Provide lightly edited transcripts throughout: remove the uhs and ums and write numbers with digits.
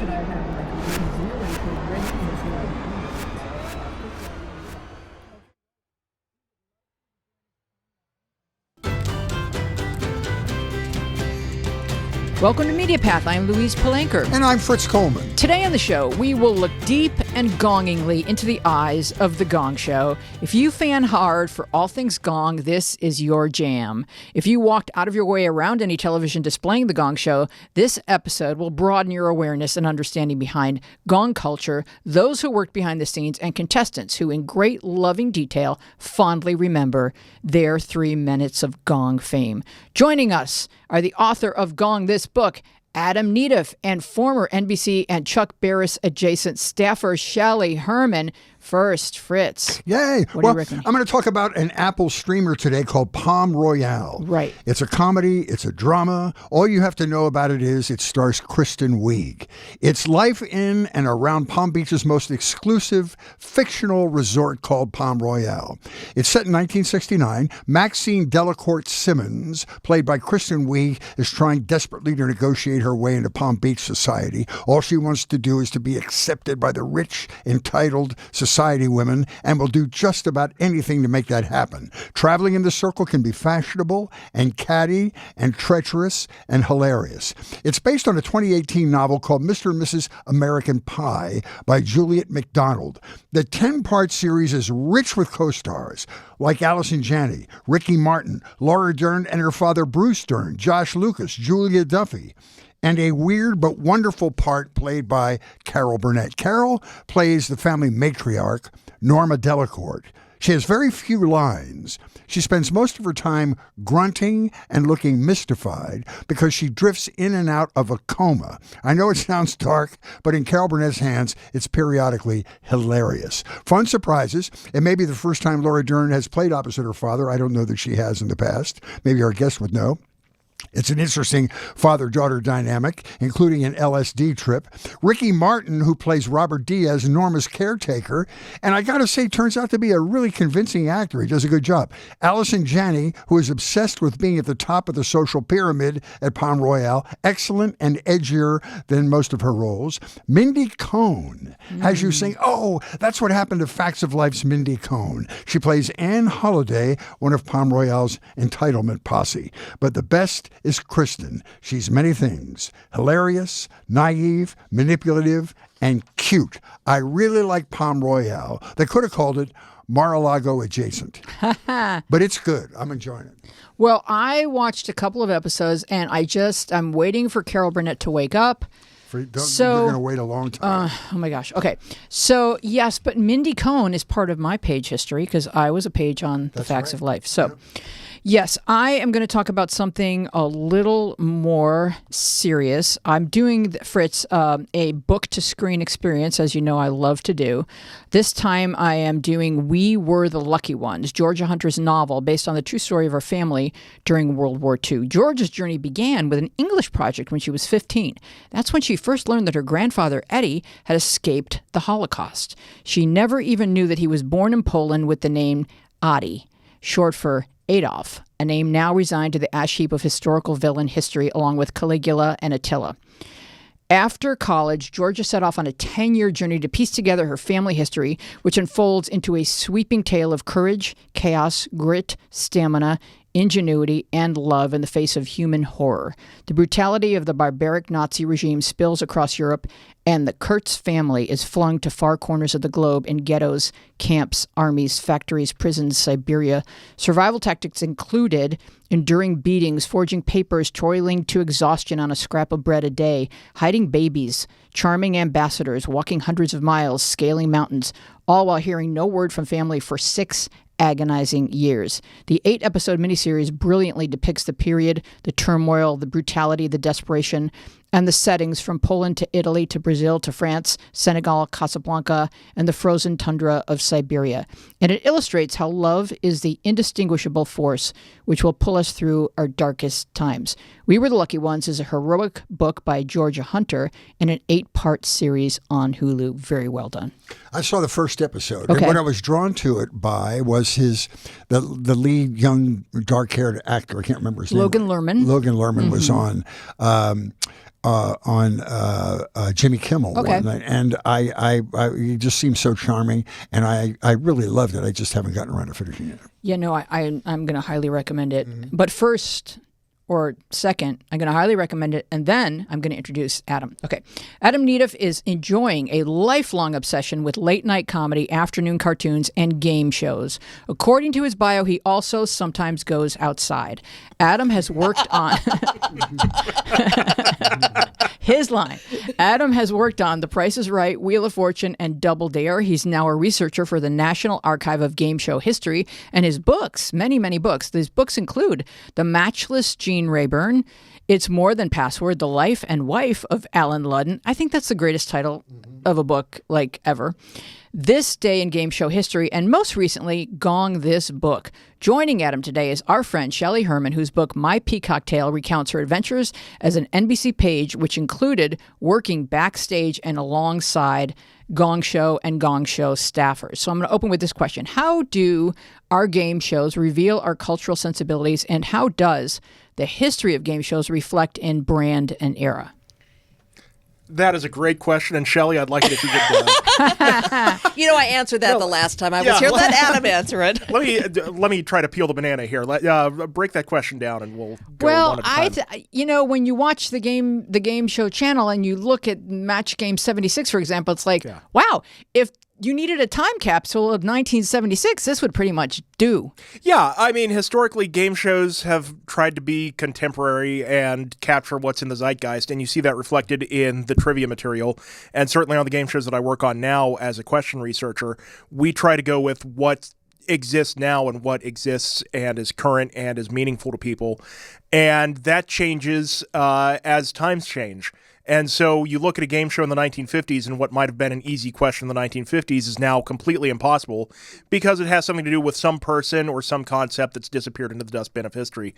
should I have like a zero and ready for zero? Welcome to Media Path. I'm Louise Palanker. And I'm Fritz Coleman. Today on the show, we will look deep and gongingly into the eyes of the Gong Show. If you fan hard for all things Gong, this is your jam. If you walked out of your way around any television displaying the Gong Show, this episode will broaden your awareness and understanding behind Gong culture, those who worked behind the scenes, and contestants who, in great loving detail, fondly remember their 3 minutes of Gong fame. Joining us are the author of Gong This Book, Adam Nedeff, and former NBC and Chuck Barris adjacent staffer Shelley Herman. First, Fritz. Yay. What do you reckon? I'm going to talk about an Apple streamer today called Palm Royale. Right. It's a comedy. It's a drama. All you have to know about it is it stars Kristen Wiig. It's life in and around Palm Beach's most exclusive fictional resort called Palm Royale. It's set in 1969. Maxine Delacourt Simmons, played by Kristen Wiig, is trying desperately to negotiate her way into Palm Beach society. All she wants to do is to be accepted by the rich, entitled society women, and will do just about anything to make that happen. Traveling in the circle can be fashionable and catty and treacherous and hilarious. It's based on a 2018 novel called Mr. and Mrs. American Pie by Juliet MacDonald. The 10-part series is rich with co-stars like Allison Janney, Ricky Martin, Laura Dern and her father Bruce Dern, Josh Lucas, Julia Duffy, and a weird but wonderful part played by Carol Burnett. Carol plays the family matriarch, Norma Delacourt. She has very few lines. She spends most of her time grunting and looking mystified because she drifts in and out of a coma. I know it sounds dark, but in Carol Burnett's hands, it's periodically hilarious. Fun surprises. It may be the first time Laura Dern has played opposite her father. I don't know that she has in the past. Maybe our guest would know. It's an interesting father-daughter dynamic, including an LSD trip. Ricky Martin, who plays Robert Diaz, Norma's caretaker, and I got to say, turns out to be a really convincing actor. He does a good job. Allison Janney, who is obsessed with being at the top of the social pyramid at Palm Royale, excellent and edgier than most of her roles. Mindy Cohn, as you say, oh, that's what happened to Facts of Life's Mindy Cohn. She plays Anne Holiday, one of Palm Royale's entitlement posse. But the best is Kristen. She's many things. Hilarious, naive, manipulative, and cute. I really like Palm Royale. They could have called it Mar-a-Lago adjacent. But it's good. I'm enjoying it. Well, I watched a couple of episodes, and I'm waiting for Carol Burnett to wake up. You're going to wait a long time. Oh my gosh. Okay. So yes, but Mindy Cohn is part of my page history because I was a page on the Facts of Life. So yes, I am going to talk about something a little more serious. I'm doing, Fritz, a book-to-screen experience, as you know I love to do. This time I am doing We Were the Lucky Ones, Georgia Hunter's novel based on the true story of her family during World War II. Georgia's journey began with an English project when she was 15. That's when she first learned that her grandfather, Eddie, had escaped the Holocaust. She never even knew that he was born in Poland with the name Adi, short for Adolf, a name now resigned to the ash heap of historical villain history along with Caligula and Attila. After college, Georgia set off on a 10-year journey to piece together her family history, which unfolds into a sweeping tale of courage, chaos, grit, stamina, ingenuity, and love in the face of human horror. The brutality of the barbaric Nazi regime spills across Europe, and the Kurtz family is flung to far corners of the globe in ghettos, camps, armies, factories, prisons, Siberia. Survival tactics included enduring beatings, forging papers, toiling to exhaustion on a scrap of bread a day, hiding babies, charming ambassadors, walking hundreds of miles, scaling mountains, all while hearing no word from family for 6 agonizing years. The 8-episode miniseries brilliantly depicts the period, the turmoil, the brutality, the desperation, and the settings from Poland to Italy to Brazil to France, Senegal, Casablanca, and the frozen tundra of Siberia. And it illustrates how love is the indistinguishable force which will pull us through our darkest times. We Were the Lucky Ones is a heroic book by Georgia Hunter in an 8-part series on Hulu. Very well done. I saw the first episode. Okay. And what I was drawn to it by was the lead young dark-haired actor. I can't remember his name. Logan Lerman. Logan Lerman was on. on Jimmy Kimmel one night, and I he just seemed so charming, and I really loved it. I just haven't gotten around to finishing it. Yeah, no, I'm going to highly recommend it. But first, or second, I'm going to highly recommend it, and then I'm going to introduce Adam. Okay. Adam Nedeff is enjoying a lifelong obsession with late-night comedy, afternoon cartoons, and game shows. According to his bio, he also sometimes goes outside. Adam has worked on... His line. Adam has worked on The Price is Right, Wheel of Fortune, and Double Dare. He's now a researcher for the National Archive of Game Show History. And his books, many, many books. These books include The Matchless Gene Rayburn, It's More Than Password, The Life and Wife of Alan Ludden. I think that's the greatest title of a book, like, ever. This Day in Game Show History, and most recently, Gong This Book. Joining Adam today is our friend Shelley Herman, whose book My Peacock Tale recounts her adventures as an NBC Page, which included working backstage and alongside Gong Show and Gong Show staffers. So I'm going to open with this question. How do our game shows reveal our cultural sensibilities, and how does the history of game shows reflect in brand and era? That is a great question, and Shelley, I'd like it if you could. I answered that the last time I was here. Let Adam answer it. Let me try to peel the banana here. Break that question down, and we'll go one at a time. When you watch the game show channel and you look at Match Game 76, for example, it's like, wow, if you needed a time capsule of 1976, this would pretty much do. Yeah, I mean, historically, game shows have tried to be contemporary and capture what's in the zeitgeist, and you see that reflected in the trivia material. And certainly on the game shows that I work on now as a question researcher, we try to go with what exists now and what exists and is current and is meaningful to people. And that changes as times change. And so you look at a game show in the 1950s, and what might have been an easy question in the 1950s is now completely impossible because it has something to do with some person or some concept that's disappeared into the dustbin of history.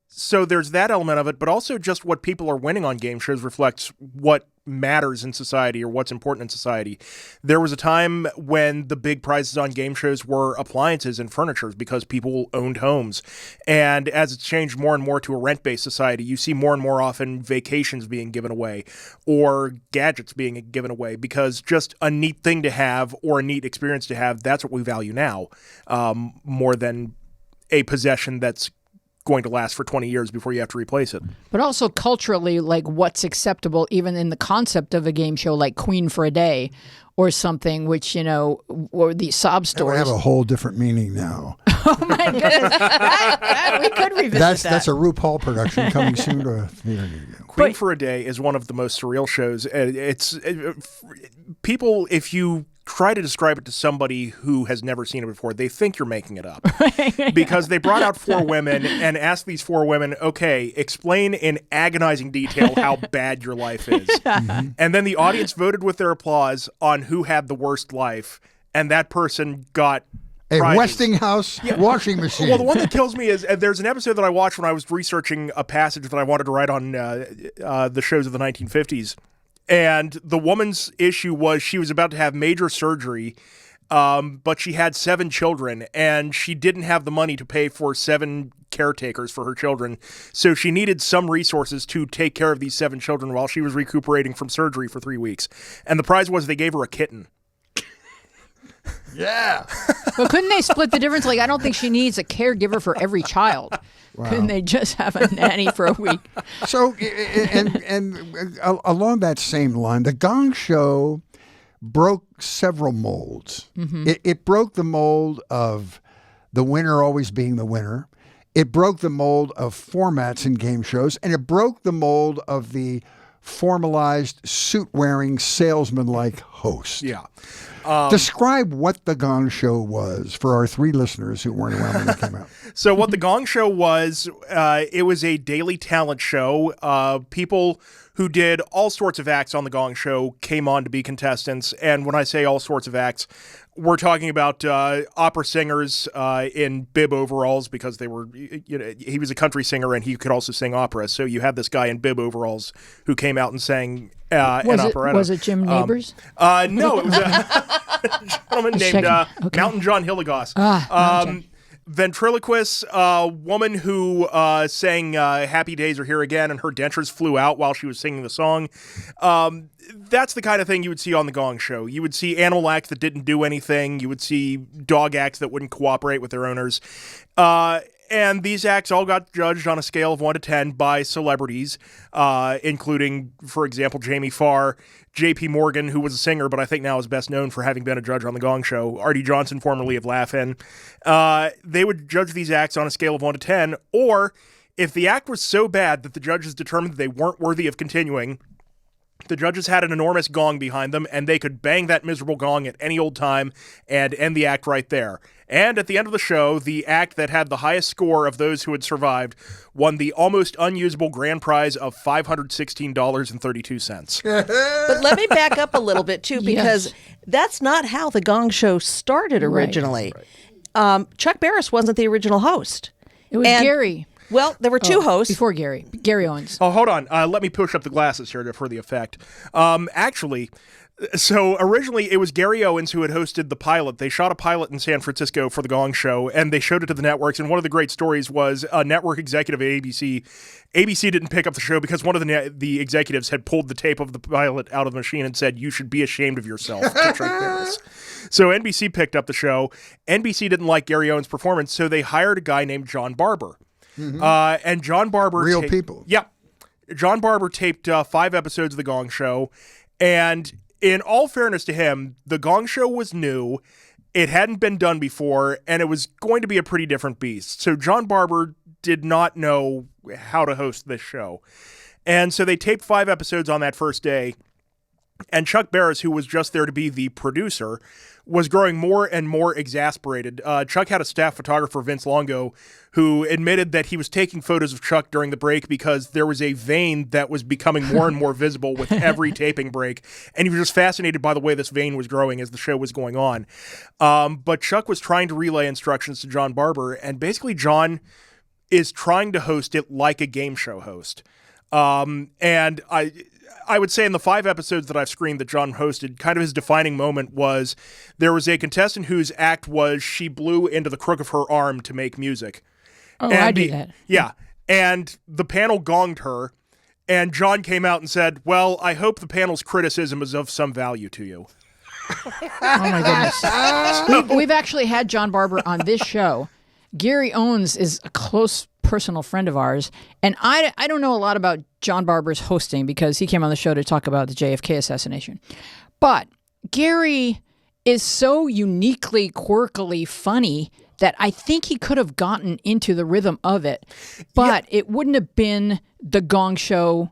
So there's that element of it, but also just what people are winning on game shows reflects what matters in society or what's important in society. There was a time when the big prizes on game shows were appliances and furniture because people owned homes. And as it's changed more and more to a rent-based society, you see more and more often vacations being given away or gadgets being given away because just a neat thing to have or a neat experience to have, that's what we value now, more than a possession that's going to last for 20 years before you have to replace it. But also culturally, like what's acceptable even in the concept of a game show like Queen for a Day or something, which, or the sob stories. That would have a whole different meaning now. Oh my goodness. We could revisit that. That's a RuPaul production coming soon to theater. Queen for a Day is one of the most surreal shows. People, if you try to describe it to somebody who has never seen it before, they think you're making it up. Because they brought out 4 women and asked these 4 women, okay, explain in agonizing detail how bad your life is. Mm-hmm. And then the audience voted with their applause on who had the worst life, and that person got a prizes. Westinghouse washing machine. Well, the one that kills me is there's an episode that I watched when I was researching a passage that I wanted to write on the shows of the 1950s. And the woman's issue was she was about to have major surgery, but she had 7 children, and she didn't have the money to pay for 7 caretakers for her children. So she needed some resources to take care of these 7 children while she was recuperating from surgery for 3 weeks. And the prize was they gave her a kitten. Yeah. But couldn't they split the difference? Like, I don't think she needs a caregiver for every child. Wow. Couldn't they just have a nanny for a week? So, and along that same line, the Gong Show broke several molds. Mm-hmm. It broke the mold of the winner always being the winner. It broke the mold of formats in game shows, and it broke the mold of the formalized, suit-wearing, salesman-like host. Yeah. Describe what the Gong Show was for our 3 listeners who weren't around when it came out. So what the Gong Show was, it was a daily talent show. People who did all sorts of acts on the Gong Show came on to be contestants. And when I say all sorts of acts, we're talking about opera singers in bib overalls because they were, he was a country singer and he could also sing opera. So you had this guy in bib overalls who came out and sang an operetta. Was it Jim Neighbors? No, it was a gentleman named Mountain John Hilligoss. ventriloquist, woman who sang Happy Days Are Here Again and her dentures flew out while she was singing the song. That's the kind of thing you would see on the Gong Show. You would see animal acts that didn't do anything. You would see dog acts that wouldn't cooperate with their owners. And these acts all got judged on a scale of 1 to 10 by celebrities, including, for example, Jamie Farr, J.P. Morgan, who was a singer, but I think now is best known for having been a judge on The Gong Show, Artie Johnson, formerly of Laugh-In. They would judge these acts on a scale of 1 to 10, or if the act was so bad that the judges determined that they weren't worthy of continuing, the judges had an enormous gong behind them, and they could bang that miserable gong at any old time and end the act right there. And at the end of the show, the act that had the highest score of those who had survived won the almost unusable grand prize of $516.32. But let me back up a little bit, too, because that's not how the Gong Show started originally. Right. Chuck Barris wasn't the original host. It was Gary. Well, there were two hosts. Before Gary Owens. Oh, hold on. Let me push up the glasses here for the effect. Actually, so originally it was Gary Owens who had hosted the pilot. They shot a pilot in San Francisco for the Gong Show, and they showed it to the networks. And one of the great stories was a network executive at ABC. ABC didn't pick up the show because one of the executives had pulled the tape of the pilot out of the machine and said, "You should be ashamed of yourself," to Chuck Barris. So NBC picked up the show. NBC didn't like Gary Owens' performance, so they hired a guy named John Barbour. Mm-hmm. And John Barbour... Real people. Yep. John Barbour taped 5 episodes of The Gong Show, and in all fairness to him, The Gong Show was new, it hadn't been done before, and it was going to be a pretty different beast. So John Barbour did not know how to host this show. And so they taped 5 episodes on that first day, and Chuck Barris, who was just there to be the producer, was growing more and more exasperated. Chuck had a staff photographer, Vince Longo, who admitted that he was taking photos of Chuck during the break because there was a vein that was becoming more and more visible with every taping break. And he was just fascinated by the way this vein was growing as the show was going on. But Chuck was trying to relay instructions to John Barbour, and basically John is trying to host it like a game show host. And I would say in the 5 episodes that I've screened that John hosted, kind of his defining moment was there was a contestant whose act was she blew into the crook of her arm to make music. Oh, I do that. Yeah. And the panel gonged her, and John came out and said, "Well, I hope the panel's criticism is of some value to you." Oh, my goodness. We've actually had John Barbour on this show. Gary Owens is a close personal friend of ours, and I don't know a lot about John Barbour's hosting because he came on the show to talk about the JFK assassination. But Gary is so uniquely, quirkily funny that I think he could have gotten into the rhythm of it, but it wouldn't have been the Gong Show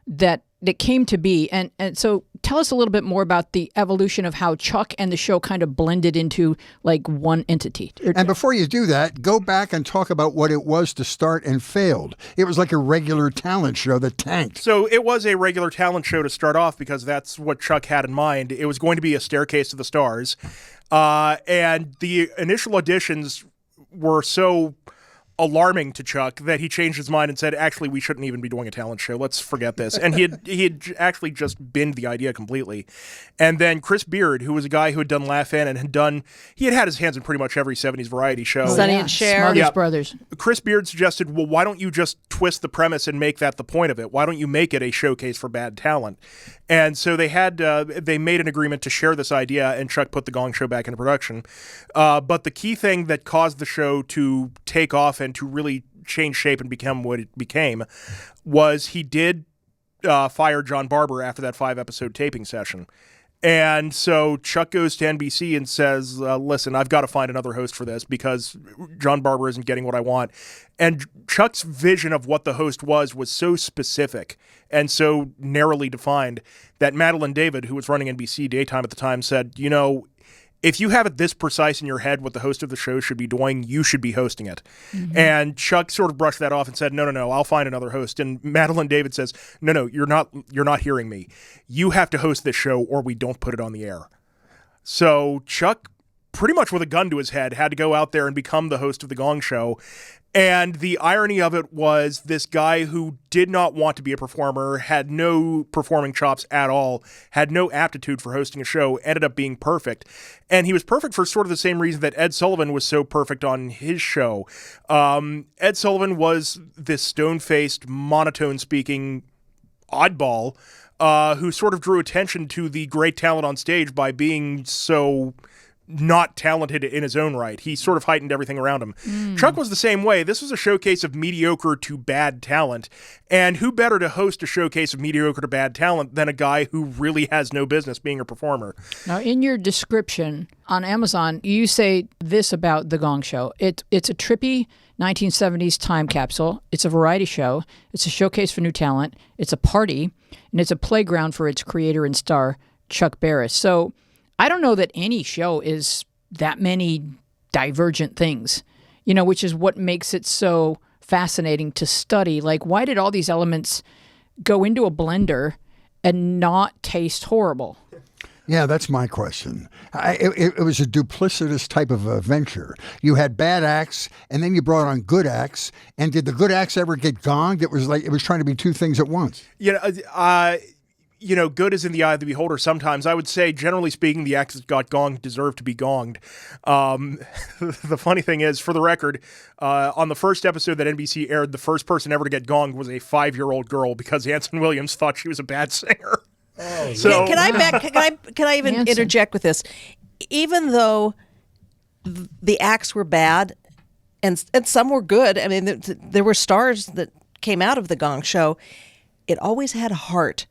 that came to be. And so tell us a little bit more about the evolution of how Chuck and the show kind of blended into like one entity. And before you do that, go back and talk about what it was to start and failed. It was like a regular talent show that tanked. So it was a regular talent show to start off because that's what Chuck had in mind. It was going to be a staircase to the stars. And the initial auditions were so alarming to Chuck that he changed his mind and said, actually, we shouldn't even be doing a talent show. Let's forget this. And he had actually just binned the idea completely. And then Chris Beard, who was a guy who had done Laugh-In and he had his hands in pretty much every 70s variety show. Sonny and Cher. Smarties Brothers. Chris Beard suggested, well, why don't you just twist the premise and make that the point of it? Why don't you make it a showcase for bad talent? And so they made an agreement to share this idea, and Chuck put the Gong Show back into production. But the key thing that caused the show to take off and to really change shape and become what it became was he did fire John Barbour after that 5-episode taping session. And so Chuck goes to NBC and says, listen, I've got to find another host for this because John Barbour isn't getting what I want. And Chuck's vision of what the host was so specific and so narrowly defined that Madeline David, who was running NBC daytime at the time, said, you know, if you have it this precise in your head what the host of the show should be doing, you should be hosting it. Mm-hmm. And Chuck sort of brushed that off and said, no, I'll find another host. And Madeline David says, no, you're not hearing me. You have to host this show or we don't put it on the air. So Chuck pretty much with a gun to his head, had to go out there and become the host of the Gong Show. And the irony of it was this guy who did not want to be a performer, had no performing chops at all, had no aptitude for hosting a show, ended up being perfect. And he was perfect for sort of the same reason that Ed Sullivan was so perfect on his show. Ed Sullivan was this stone-faced, monotone-speaking oddball who sort of drew attention to the great talent on stage by being so not talented in his own right. He sort of heightened everything around him. Chuck was the same way. This was a showcase of mediocre to bad talent. And who better to host a showcase of mediocre to bad talent than a guy who really has no business being a performer? Now, in your description on Amazon, you say this about the Gong Show. It's a trippy 1970s time capsule. It's a variety show. It's a showcase for new talent. It's a party. And it's a playground for its creator and star, Chuck Barris. So I don't know that any show is that many divergent things, which is what makes it so fascinating to study. Like, why did all these elements go into a blender and not taste horrible? Yeah, that's my question. It was a duplicitous type of a venture. You had bad acts, and then you brought on good acts. And did the good acts ever get gonged? It was like it was trying to be two things at once. Good is in the eye of the beholder sometimes. I would say, generally speaking, the acts that got gonged deserve to be gonged. The funny thing is, for the record, on the first episode that NBC aired, the first person ever to get gonged was a 5-year-old girl because Anson Williams thought she was a bad singer. Oh, so can I even interject with this? Even though the acts were bad and some were good, I mean, there were stars that came out of the Gong Show, it always had heart.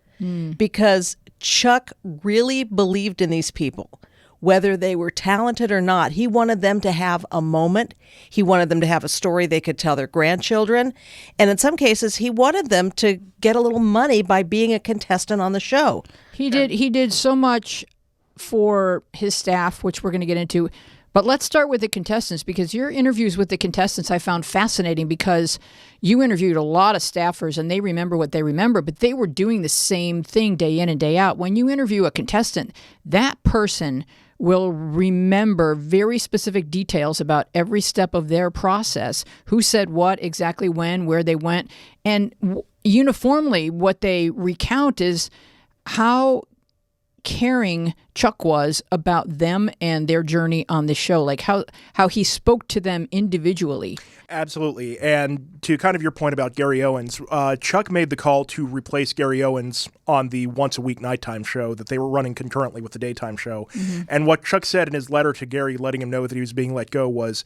Because Chuck really believed in these people, whether they were talented or not. He wanted them to have a moment. He wanted them to have a story they could tell their grandchildren. And in some cases, he wanted them to get a little money by being a contestant on the show. He did so much for his staff, which we're going to get into. But let's start with the contestants, because your interviews with the contestants I found fascinating, because you interviewed a lot of staffers and they remember what they remember, but they were doing the same thing day in and day out. When you interview a contestant, that person will remember very specific details about every step of their process, who said what, exactly when, where they went. And uniformly, what they recount is how caring Chuck was about them and their journey on the show, like how he spoke to them individually. Absolutely. And to kind of your point about Gary Owens, Chuck made the call to replace Gary Owens on the once-a-week nighttime show that they were running concurrently with the daytime show. Mm-hmm. And what Chuck said in his letter to Gary letting him know that he was being let go was,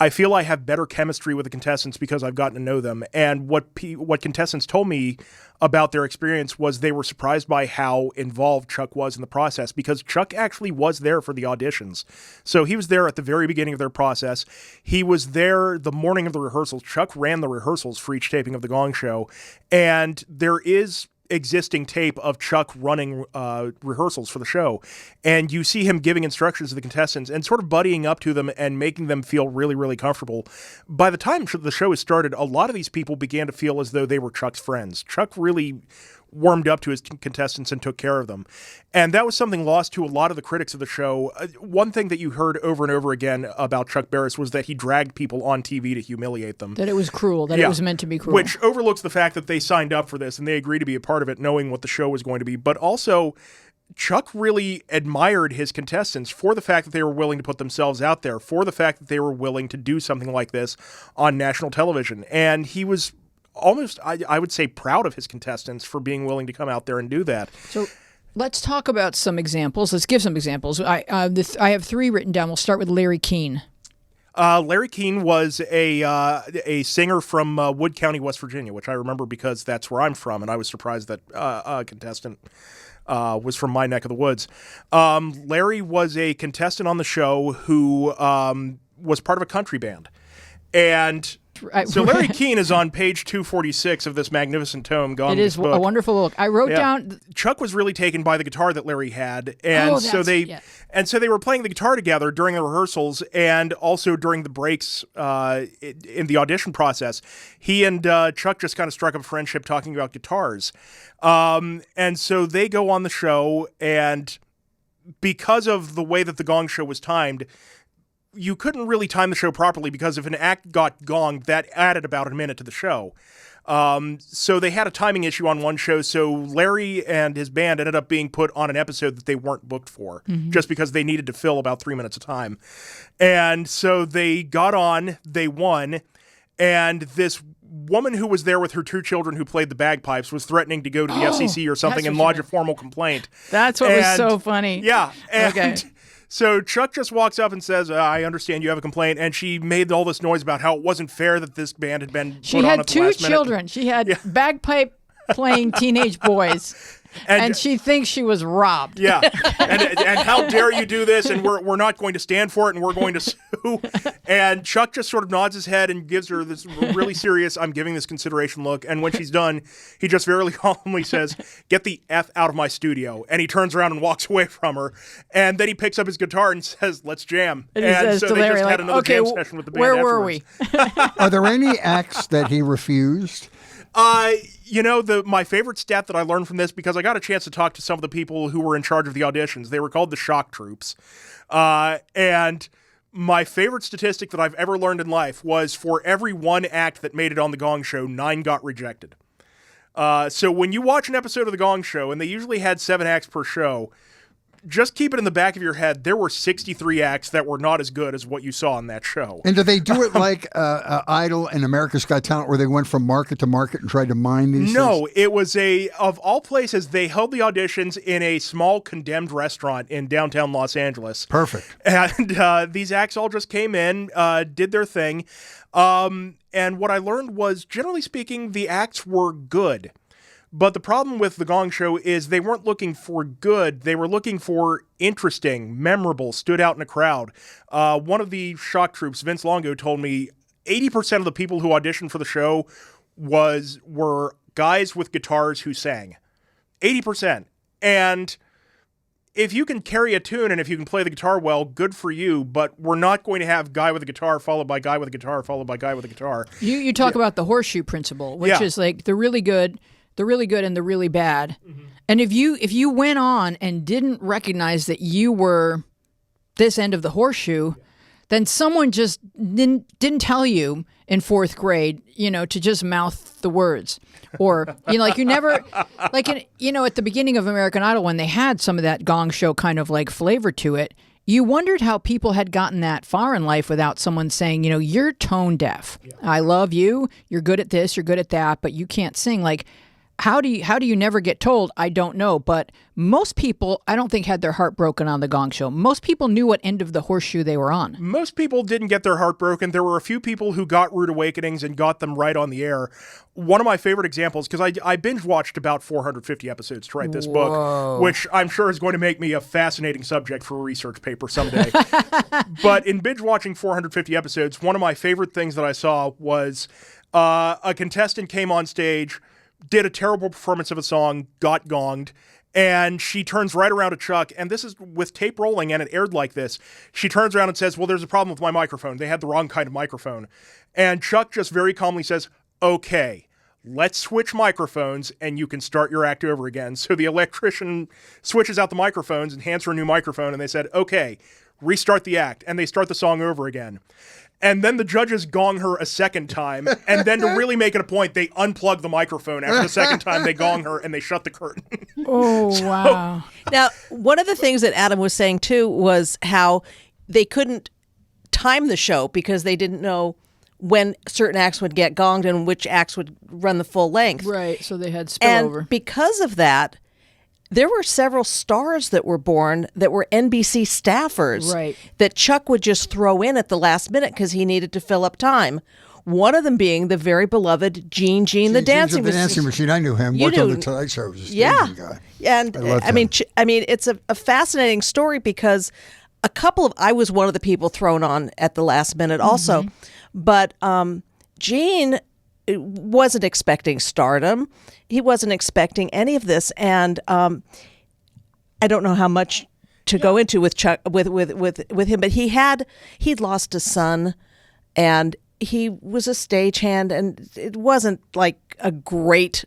I feel I have better chemistry with the contestants because I've gotten to know them. And what contestants told me about their experience was they were surprised by how involved Chuck was in the process, because Chuck actually was there for the auditions. So he was there at the very beginning of their process. He was there the morning of the rehearsals. Chuck ran the rehearsals for each taping of the Gong Show. And there is existing tape of Chuck running rehearsals for the show, and you see him giving instructions to the contestants and sort of buddying up to them and making them feel really, really comfortable. By the time the show has started, a lot of these people began to feel as though they were Chuck's friends. Chuck really warmed up to his contestants and took care of them. And that was something lost to a lot of the critics of the show. One thing that you heard over and over again about Chuck Barris was that he dragged people on TV to humiliate them. That it was cruel, that it was meant to be cruel. Which overlooks the fact that they signed up for this and they agreed to be a part of it knowing what the show was going to be. But also, Chuck really admired his contestants for the fact that they were willing to put themselves out there, for the fact that they were willing to do something like this on national television. And he was almost, I would say, proud of his contestants for being willing to come out there and do that. So let's talk about some examples. Let's give some examples. I have 3 written down. We'll start with Larry Keene. Larry Keene was a singer from Wood County, West Virginia, which I remember because that's where I'm from, and I was surprised that a contestant was from my neck of the woods. Larry was a contestant on the show who was part of a country band. And so Larry Keene is on page 246 of this magnificent tome, Gong This Book. It is a wonderful book. I wrote down. Chuck was really taken by the guitar that Larry had, and so they were playing the guitar together during the rehearsals and also during the breaks in the audition process. He and Chuck just kind of struck up a friendship talking about guitars, and so they go on the show and because of the way that the Gong Show was timed, you couldn't really time the show properly, because if an act got gonged, that added about a minute to the show. So they had a timing issue on one show, so Larry and his band ended up being put on an episode that they weren't booked for, just because they needed to fill about 3 minutes of time. And so they got on, they won, and this woman who was there with her 2 children who played the bagpipes was threatening to go to the FCC or something and lodge a formal complaint. That's what was so funny. Yeah. And okay. So Chuck just walks up and says, I understand you have a complaint. And she made all this noise about how it wasn't fair that this band had been put on at the last minute. She had 2 children. She had bagpipe playing teenage boys. And she thinks she was robbed. Yeah. And how dare you do this? And we're not going to stand for it, and we're going to sue. And Chuck just sort of nods his head and gives her this really serious, I'm giving this consideration look. And when she's done, he just very calmly says, get the F out of my studio. And he turns around and walks away from her. And then he picks up his guitar and says, let's jam. And he says so to they Larry, just had another jam session with the band where afterwards. were we? Are there any acts that he refused? My favorite stat that I learned from this, because I got a chance to talk to some of the people who were in charge of the auditions. They were called the shock troops. And my favorite statistic that I've ever learned in life was for every 1 act that made it on the Gong Show, 9 got rejected. So when you watch an episode of the Gong Show, and they usually had 7 acts per show, just keep it in the back of your head. There were 63 acts that were not as good as what you saw on that show. And do they do it like Idol and America's Got Talent, where they went from market to market and tried to mine these No, things? it was of all places, they held the auditions in a small condemned restaurant in downtown Los Angeles. Perfect. And these acts all just came in, did their thing. And what I learned was, generally speaking, the acts were good. But the problem with the Gong Show is they weren't looking for good. They were looking for interesting, memorable, stood out in a crowd. One of the shock troops, Vince Longo, told me 80% of the people who auditioned for the show were guys with guitars who sang. 80%. And if you can carry a tune and if you can play the guitar well, good for you, but we're not going to have guy with a guitar followed by guy with a guitar followed by guy with a guitar. You talk about the horseshoe principle, which is like the really good and the really bad. Mm-hmm. And if you went on and didn't recognize that you were this end of the horseshoe, then someone just didn't tell you in 4th grade, to just mouth the words. Or, you never, at the beginning of American Idol, when they had some of that Gong Show kind of like flavor to it, you wondered how people had gotten that far in life without someone saying, you're tone deaf. Yeah. I love you. You're good at this. You're good at that, but you can't sing. Like, how do you never get told? I don't know. But most people, I don't think, had their heart broken on the Gong Show. Most people knew what end of the horseshoe they were on. Most people didn't get their heart broken. There were a few people who got rude awakenings and got them right on the air. One of my favorite examples, because I binge watched about 450 episodes to write this book, which I'm sure is going to make me a fascinating subject for a research paper someday. But in binge watching 450 episodes, one of my favorite things that I saw was a contestant came on stage, did a terrible performance of a song, got gonged, and she turns right around to Chuck, and this is with tape rolling, and it aired like this. She turns around and says, well, there's a problem with my microphone. They had the wrong kind of microphone. And Chuck just very calmly says, okay, let's switch microphones, and you can start your act over again. So the electrician switches out the microphones and hands her a new microphone, and they said, okay, restart the act, and they start the song over again. And then the judges gong her a second time. And then to really make it a point, they unplug the microphone after the second time they gong her and they shut the curtain. Wow. Now, one of the things that Adam was saying, too, was how they couldn't time the show because they didn't know when certain acts would get gonged and which acts would run the full length. Right, so they had spillover. And because of that, there were several stars that were born that were NBC staffers that Chuck would just throw in at the last minute because he needed to fill up time. One of them being the very beloved Gene the Dancing Machine. The Dancing Machine. I knew him. Worked on the Tonight Show. Was a staging guy. And I mean, it's a fascinating story because I was one of the people thrown on at the last minute also, but Gene wasn't expecting stardom. He wasn't expecting any of this, and I don't know how much to go into with Chuck with him, but he'd lost a son, and he was a stagehand, and it wasn't like a great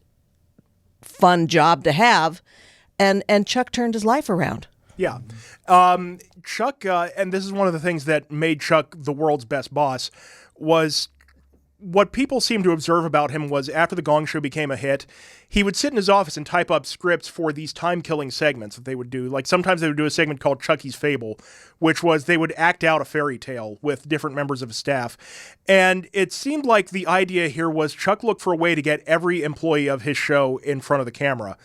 fun job to have, and Chuck turned his life around. Yeah. Chuck, and this is one of the things that made Chuck the world's best boss, was what people seem to observe about him was after the Gong Show became a hit, he would sit in his office and type up scripts for these time-killing segments that they would do. Like sometimes they would do a segment called Chucky's Fable, which was they would act out a fairy tale with different members of his staff. And it seemed like the idea here was Chuck looked for a way to get every employee of his show in front of the camera.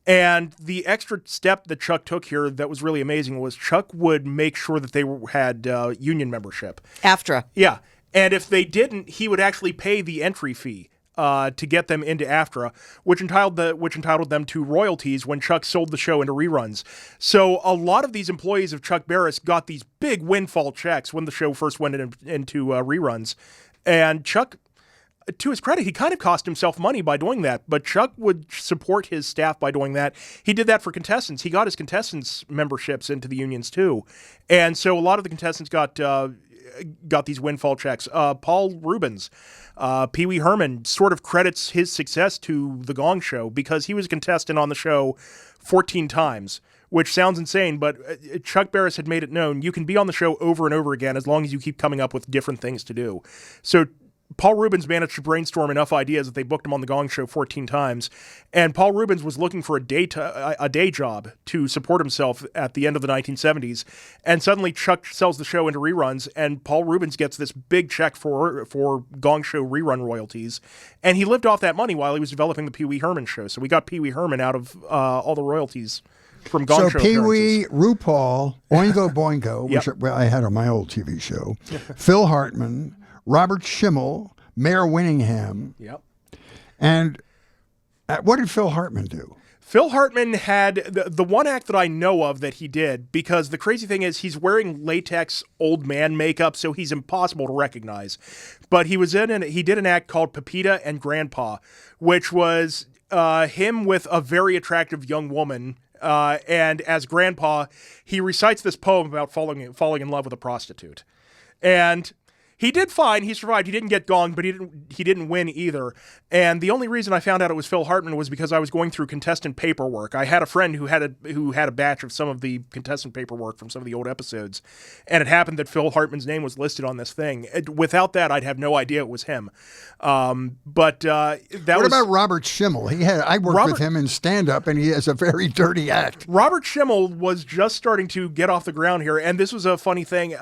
And the extra step that Chuck took here that was really amazing was Chuck would make sure that they had union membership. AFTRA. Yeah. And if they didn't, he would actually pay the entry fee to get them into AFTRA, which entitled them to royalties when Chuck sold the show into reruns. So a lot of these employees of Chuck Barris got these big windfall checks when the show first went into reruns. And Chuck, to his credit, he kind of cost himself money by doing that, but Chuck would support his staff by doing that. He did that for contestants. He got his contestants' memberships into the unions too. And so a lot of the contestants got these windfall checks. Paul Rubens, Pee Wee Herman sort of credits his success to the Gong Show because he was a contestant on the show 14 times, which sounds insane, but Chuck Barris had made it known you can be on the show over and over again as long as you keep coming up with different things to do. So Paul Rubens managed to brainstorm enough ideas that they booked him on the Gong Show 14 times. And Paul Rubens was looking for a day job to support himself at the end of the 1970s. And suddenly Chuck sells the show into reruns, and Paul Rubens gets this big check for Gong Show rerun royalties. And he lived off that money while he was developing the Pee Wee Herman show. So we got Pee Wee Herman out of all the royalties from Gong Show. So Pee Wee, RuPaul, Oingo Boingo, which Yep. I had on my old TV show, Phil Hartman, Robert Schimmel, Mayor Winningham. Yep. And what did Phil Hartman do? Phil Hartman had the one act that I know of that he did, because the crazy thing is he's wearing latex old man makeup, so he's impossible to recognize. But he did an act called Pepita and Grandpa, which was him with a very attractive young woman. And as Grandpa, he recites this poem about falling in love with a prostitute. And he did fine. He survived. He didn't get gonged, but he didn't win either. And the only reason I found out it was Phil Hartman was because I was going through contestant paperwork. I had a friend who had a batch of some of the contestant paperwork from some of the old episodes, and it happened that Phil Hartman's name was listed on this thing. Without that, I'd have no idea it was him. What about Robert Schimmel? I worked with him in stand-up, and he has a very dirty act. Robert Schimmel was just starting to get off the ground here, and this was a funny thing.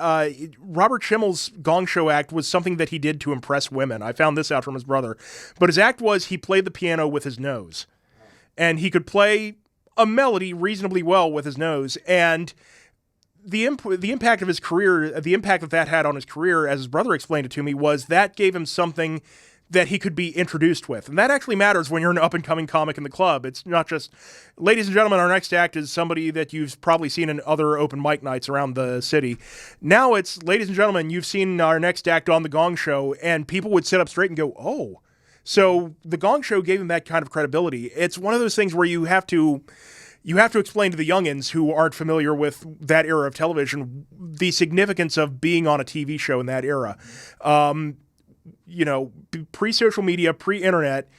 Robert Schimmel's Gong Show act was something that he did to impress women. I found this out from his brother. But his act was he played the piano with his nose. And he could play a melody reasonably well with his nose. And the impact of his career, the impact that had on his career, as his brother explained it to me, was that gave him something that he could be introduced with. And that actually matters when you're an up-and-coming comic in the club. It's not just, ladies and gentlemen, our next act is somebody that you've probably seen in other open mic nights around the city. Now it's, ladies and gentlemen, you've seen our next act on the Gong Show, and people would sit up straight and go, oh. So the Gong Show gave him that kind of credibility. It's one of those things where you have to explain to the youngins who aren't familiar with that era of television the significance of being on a TV show in that era. Pre-social media, pre-internet,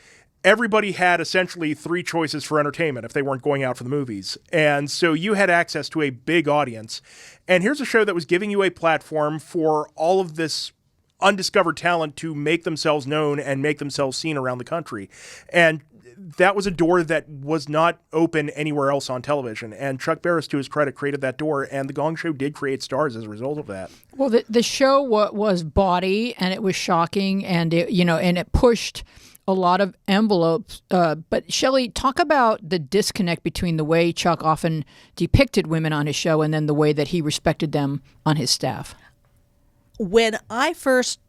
everybody had essentially three choices for entertainment if they weren't going out for the movies. And so you had access to a big audience. And here's a show that was giving you a platform for all of this undiscovered talent to make themselves known and make themselves seen around the country. And that was a door that was not open anywhere else on television. And Chuck Barris, to his credit, created that door, and the Gong Show did create stars as a result of that. Well, the show was bawdy, and it was shocking, and it pushed a lot of envelopes. But Shelley, talk about the disconnect between the way Chuck often depicted women on his show and then the way that he respected them on his staff. When I first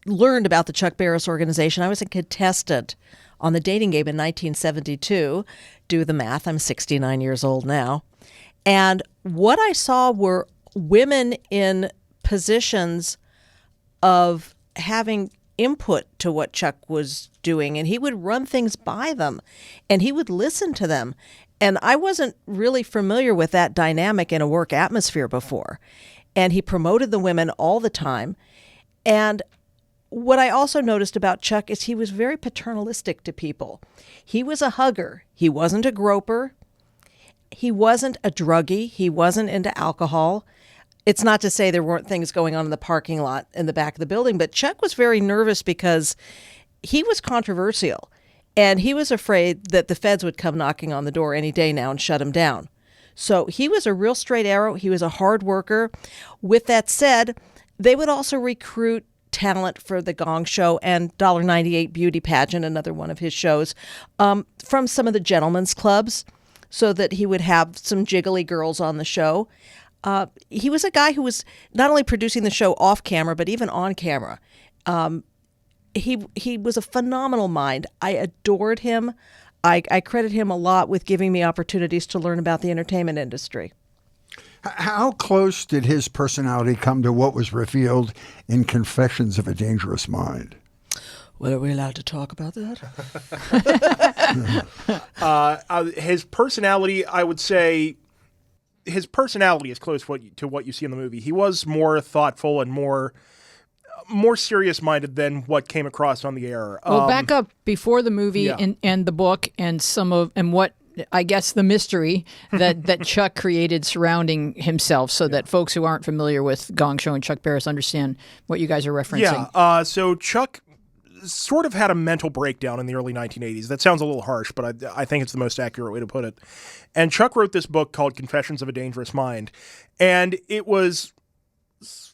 learned about the Chuck Barris organization, I was a contestant on the Dating Game in 1972. Do the math. I'm 69 years old now. And what I saw were women in positions of having input to what Chuck was doing. And he would run things by them. And he would listen to them. And I wasn't really familiar with that dynamic in a work atmosphere before. And he promoted the women all the time. And what I also noticed about Chuck is he was very paternalistic to people. He was a hugger. He wasn't a groper. He wasn't a druggie. He wasn't into alcohol. It's not to say there weren't things going on in the parking lot in the back of the building, but Chuck was very nervous because he was controversial, and he was afraid that the feds would come knocking on the door any day now and shut him down. So he was a real straight arrow. He was a hard worker. With that said, they would also recruit talent for the Gong Show and $1.98 Beauty Pageant, another one of his shows, from some of the gentlemen's clubs, so that he would have some jiggly girls on the show. He was a guy who was not only producing the show off camera, but even on camera. He was a phenomenal mind. I adored him. I credit him a lot with giving me opportunities to learn about the entertainment industry. How close did his personality come to what was revealed in Confessions of a Dangerous Mind? Well, are we allowed to talk about that? His personality, I would say, his personality is close to what you see in the movie. He was more thoughtful and more serious-minded than what came across on the air. Well, back up before the movie and the book and what I guess the mystery that Chuck created surrounding himself, so that folks who aren't familiar with Gong Show and Chuck Barris understand what you guys are referencing. Yeah. So Chuck sort of had a mental breakdown in the early 1980s. That sounds a little harsh, but I think it's the most accurate way to put it. And Chuck wrote this book called Confessions of a Dangerous Mind, and it was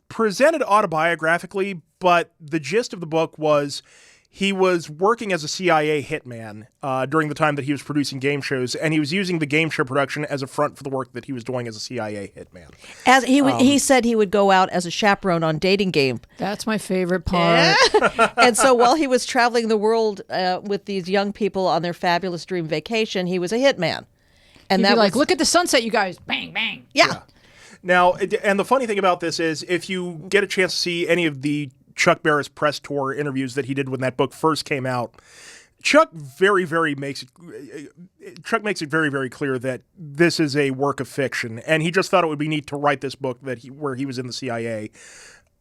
presented autobiographically, but the gist of the book was he was working as a CIA hitman during the time that he was producing game shows, and he was using the game show production as a front for the work that he was doing as a CIA hitman. As he said he would go out as a chaperone on dating game. That's my favorite part. And so while he was traveling the world with these young people on their fabulous dream vacation, he was a hitman. And He'd be like, look at the sunset, you guys. Bang, bang. Yeah. Now, and the funny thing about this is, if you get a chance to see any of the Chuck Barris press tour interviews that he did when that book first came out, Chuck makes it very, very clear that this is a work of fiction, and he just thought it would be neat to write this book where he was in the CIA.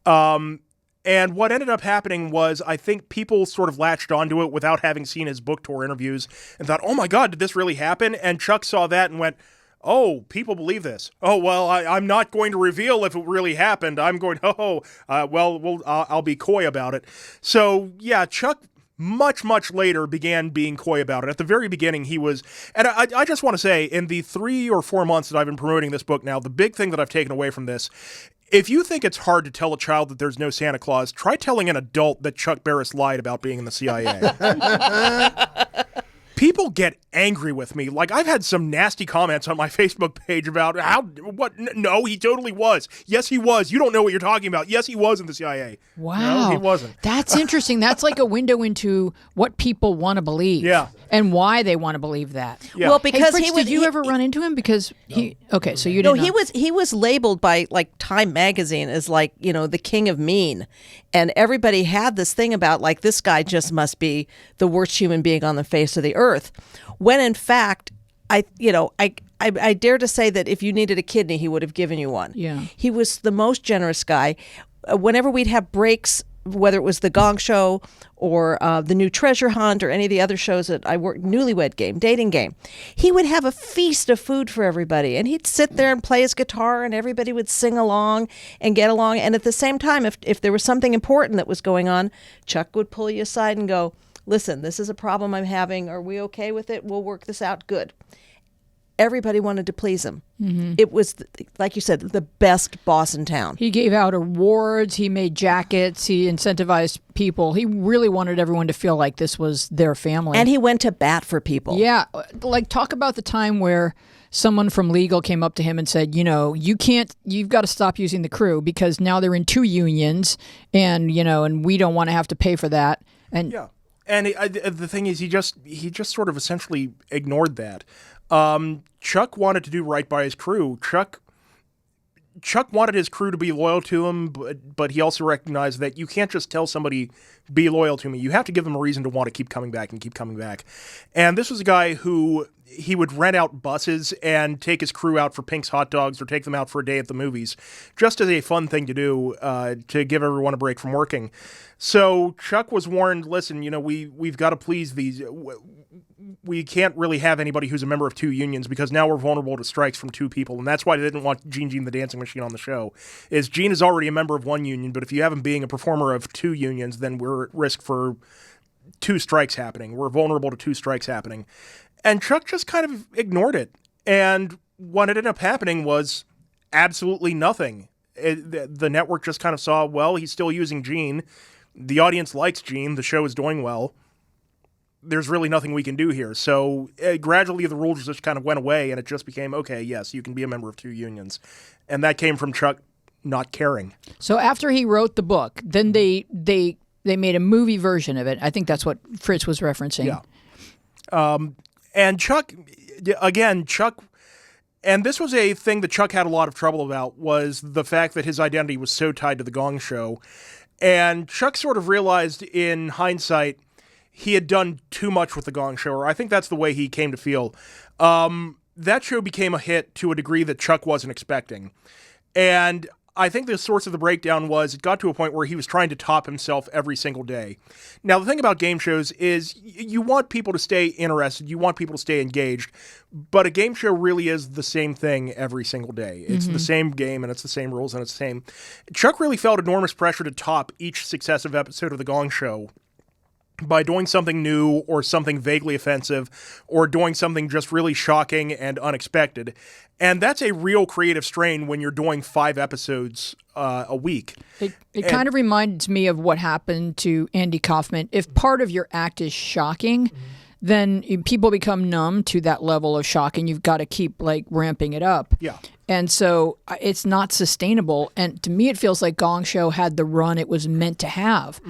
And what ended up happening was, I think people sort of latched onto it without having seen his book tour interviews and thought, oh my God, did this really happen? And Chuck saw that and went, oh, people believe this. Oh, well, I'm not going to reveal if it really happened. I'm going, I'll be coy about it. So, yeah, Chuck much, much later began being coy about it. At the very beginning, he was, and I just want to say, in the 3 or 4 months that I've been promoting this book now, the big thing that I've taken away from this, if you think it's hard to tell a child that there's no Santa Claus, try telling an adult that Chuck Barris lied about being in the CIA. People get angry with me. Like, I've had some nasty comments on my Facebook page about no, he totally was. Yes, he was. You don't know what you're talking about. Yes, he was in the CIA. Wow. No, he wasn't. That's interesting. That's like a window into what people want to believe. Yeah. And why they want to believe that. Yeah. Well, because Fritz, did you ever run into him? Because okay, so you didn't. No, he was labeled by like Time magazine as like, the king of mean. And everybody had this thing about like, this guy just must be the worst human being on the face of the earth. When in fact, I dare to say that if you needed a kidney, he would have given you one. Yeah. He was the most generous guy. Whenever we'd have breaks, whether it was the Gong Show or the New Treasure Hunt or any of the other shows that I worked, Newlywed Game, Dating Game, he would have a feast of food for everybody. And he'd sit there and play his guitar and everybody would sing along and get along. And at the same time, if there was something important that was going on, Chuck would pull you aside and go, listen, this is a problem I'm having. Are we okay with it? We'll work this out. Good. Everybody wanted to please him. Mm-hmm. It was, like you said, the best boss in town. He gave out awards. He made jackets. He incentivized people. He really wanted everyone to feel like this was their family. And he went to bat for people. Yeah. Like, talk about the time where someone from legal came up to him and said, you've got to stop using the crew because now they're in 2 unions and we don't want to have to pay for that. And yeah. And the thing is, he just sort of essentially ignored that. Chuck wanted to do right by his crew. Chuck wanted his crew to be loyal to him, but he also recognized that you can't just tell somebody, be loyal to me. You have to give them a reason to want to keep coming back and keep coming back. And this was a guy who he would rent out buses and take his crew out for Pink's Hot Dogs or take them out for a day at the movies, just as a fun thing to do, to give everyone a break from working. So Chuck was warned, listen, we've got to please these. we can't really have anybody who's a member of two unions because now we're vulnerable to strikes from two people. And that's why they didn't want Gene the Dancing Machine on the show. Is Gene is already a member of one union, but if you have him being a performer of two unions, then we're at risk for two strikes happening. We're vulnerable to two strikes happening. And Chuck just kind of ignored it. And what ended up happening was absolutely nothing. The network just kind of saw, well, he's still using Gene. The audience likes Gene. The show is doing well. There's really nothing we can do here. So gradually the rules just kind of went away, and it just became, okay, yes, you can be a member of two unions. And that came from Chuck not caring. So after he wrote the book, then they made a movie version of it. I think that's what Fritz was referencing. Yeah. And Chuck, and this was a thing that Chuck had a lot of trouble about, was the fact that his identity was so tied to the Gong Show. And Chuck sort of realized in hindsight he had done too much with the Gong Show, or I think that's the way he came to feel. That show became a hit to a degree that Chuck wasn't expecting. And I think the source of the breakdown was it got to a point where he was trying to top himself every single day. Now, the thing about game shows is you want people to stay interested. You want people to stay engaged. But a game show really is the same thing every single day. It's the same game, and it's the same rules, and it's the same. Chuck really felt enormous pressure to top each successive episode of the Gong Show by doing something new or something vaguely offensive or doing something just really shocking and unexpected. And that's a real creative strain when you're doing 5 episodes a week. It kind of reminds me of what happened to Andy Kaufman. If part of your act is shocking, then people become numb to that level of shock, and you've got to keep ramping it up. Yeah. And so it's not sustainable. And to me, it feels like Gong Show had the run it was meant to have.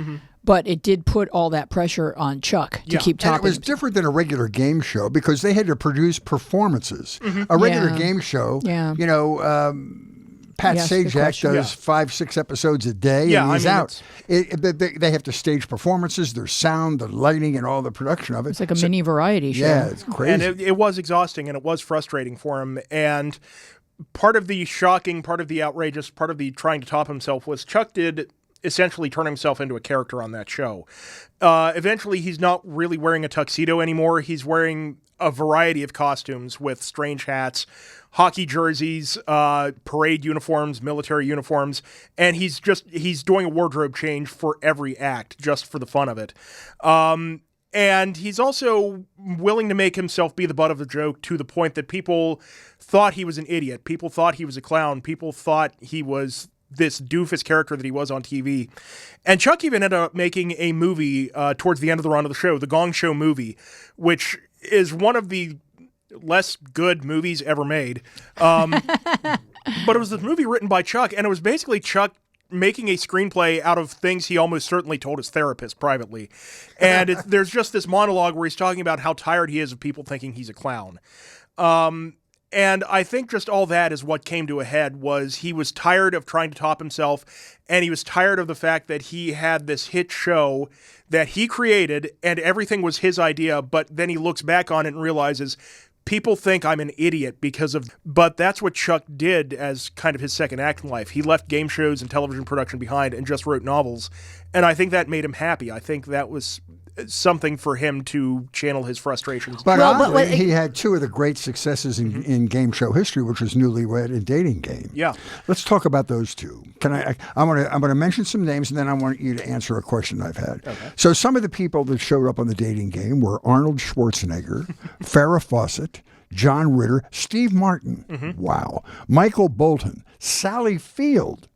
But it did put all that pressure on Chuck to keep topping. And it was different than a regular game show because they had to produce performances. A regular game show, you know, Pat Sajak does 5-6 episodes a day and he's out. They have to stage performances, their sound, the lighting, and all the production of it. It's like a mini variety show. Yeah, it's crazy. And it was exhausting and it was frustrating for him. And part of the shocking, part of the outrageous, part of the trying to top himself was Chuck did essentially turn himself into a character on that show. Eventually, he's not really wearing a tuxedo anymore. He's wearing a variety of costumes with strange hats, hockey jerseys, parade uniforms, military uniforms, and he's doing a wardrobe change for every act just for the fun of it. And he's also willing to make himself be the butt of the joke to the point that people thought he was an idiot. People thought he was a clown. People thought he was this doofus character that he was on TV. And Chuck even ended up making a movie towards the end of the run of the show, the Gong Show movie, which is one of the less good movies ever made. But it was this movie written by Chuck, and it was basically Chuck making a screenplay out of things he almost certainly told his therapist privately. And there's just this monologue where he's talking about how tired he is of people thinking he's a clown. And I think just all that is what came to a head was he was tired of trying to top himself, and he was tired of the fact that he had this hit show that he created and everything was his idea, but then he looks back on it and realizes people think I'm an idiot but that's what Chuck did as kind of his second act in life. He left game shows and television production behind and just wrote novels, and I think that made him happy. I think that was something for him to channel his frustrations. But he had 2 of the great successes in game show history, which was Newlywed and Dating Game. Yeah. Let's talk about those 2. I'm going to mention some names, and then I want you to answer a question I've had. Okay. So some of the people that showed up on the Dating Game were Arnold Schwarzenegger, Farrah Fawcett, John Ritter, Steve Martin, wow, Michael Bolton, Sally Field,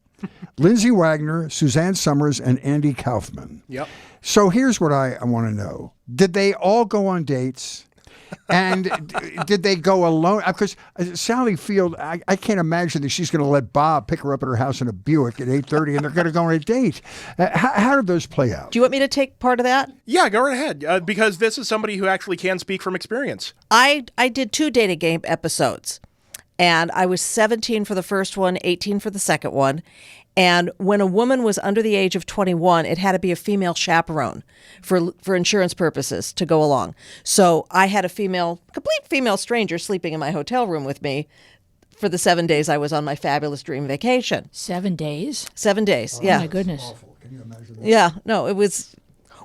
Lindsay Wagner, Suzanne Summers, and Andy Kaufman. Yep. So here's what I want to know. Did they all go on dates? And did they go alone? Because Sally Field, I can't imagine that she's going to let Bob pick her up at her house in a Buick at 8:30 and they're going to go on a date. How did those play out? Do you want me to take part of that? Yeah, go right ahead. Because this is somebody who actually can speak from experience. I did 2 Dating Game episodes. And I was 17 for the first one, 18 for the second one. And when a woman was under the age of 21, it had to be a female chaperone for insurance purposes to go along. So I had a complete female stranger sleeping in my hotel room with me for the 7 days I was on my fabulous dream vacation. 7 days? 7 days, yeah. Oh, my goodness. Awful. Can you imagine that? Yeah, no, it was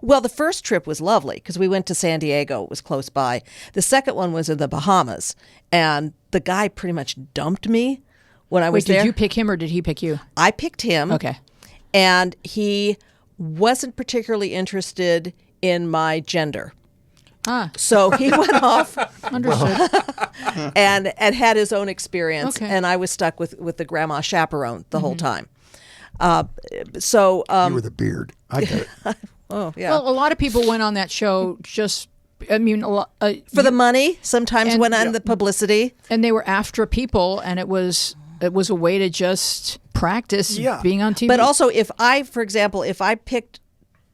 Well, the first trip was lovely because we went to San Diego. It was close by. The second one was in the Bahamas, and the guy pretty much dumped me when I was there. Did you pick him or did he pick you? I picked him. Okay. And he wasn't particularly interested in my gender. So he went off Understood. and had his own experience, Okay. and I was stuck with the grandma chaperone the whole time. You were the beard. I get it. Oh, yeah. Well, a lot of people went on that show just, I mean, For the money, sometimes And- went on the publicity. and they were after people, and it was a way to just practice Yeah. being on TV. But also, for example, if I picked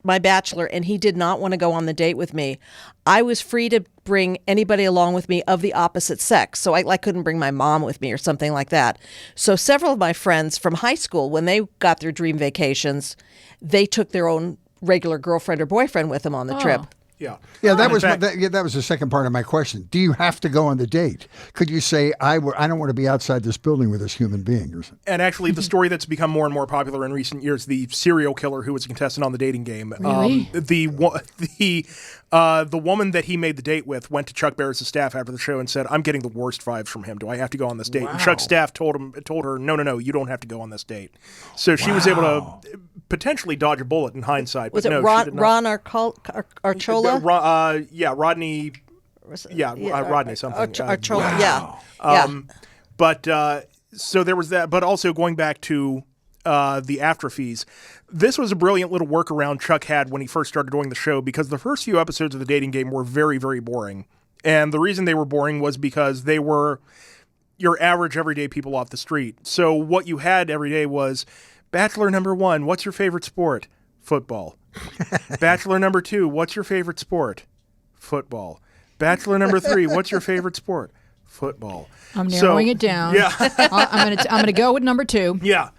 my bachelor and he did not want to go on the date with me, I was free to bring anybody along with me of the opposite sex. So I couldn't bring my mom with me or something like that. So several of my friends from high school, when they got their dream vacations, they took their own regular girlfriend or boyfriend with them on the trip. Yeah. Yeah, that In was fact- that was the second part of my question. Do you have to go on the date? Could you say I don't want to be outside this building with this human being or something? And actually, the story that's become more and more popular in recent years, the serial killer who was a contestant on the dating game. Really? The woman that he made the date with went to Chuck Barris' staff after the show and said, "I'm getting the worst vibes from him. Do I have to go on this date?" And Chuck's staff told her, "No, you don't have to go on this date." So she was able to potentially dodge a bullet in hindsight. Was but it no, she Ron, did not. Ron Archola? Rodney. Rodney something. Archola, yeah. But so there was that. But also going back to the after fees, this was a brilliant little workaround Chuck had when he first started doing the show, because the first few episodes of the dating game were very, very boring. And the reason they were boring was because they were your average everyday people off the street. So what you had every day was, Bachelor number 1, what's your favorite sport? Football. Bachelor number 2, what's your favorite sport? Football. Bachelor number 3, what's your favorite sport? Football. I'm narrowing it down. Yeah. I'm gonna go with number 2. Yeah.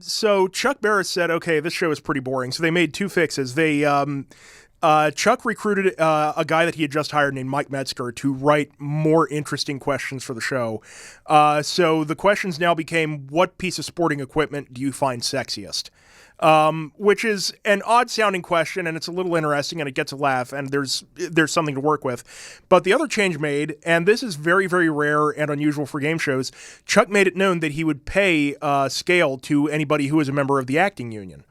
So Chuck Barris said, okay, this show is pretty boring. So they made 2 fixes. Chuck recruited a guy that he had just hired named Mike Metzger to write more interesting questions for the show. So the questions now became, what piece of sporting equipment do you find sexiest? Which is an odd-sounding question, and it's a little interesting, and it gets a laugh, and there's something to work with. But the other change made, and this is very, very rare and unusual for game shows, Chuck made it known that he would pay scale to anybody who is a member of the acting union.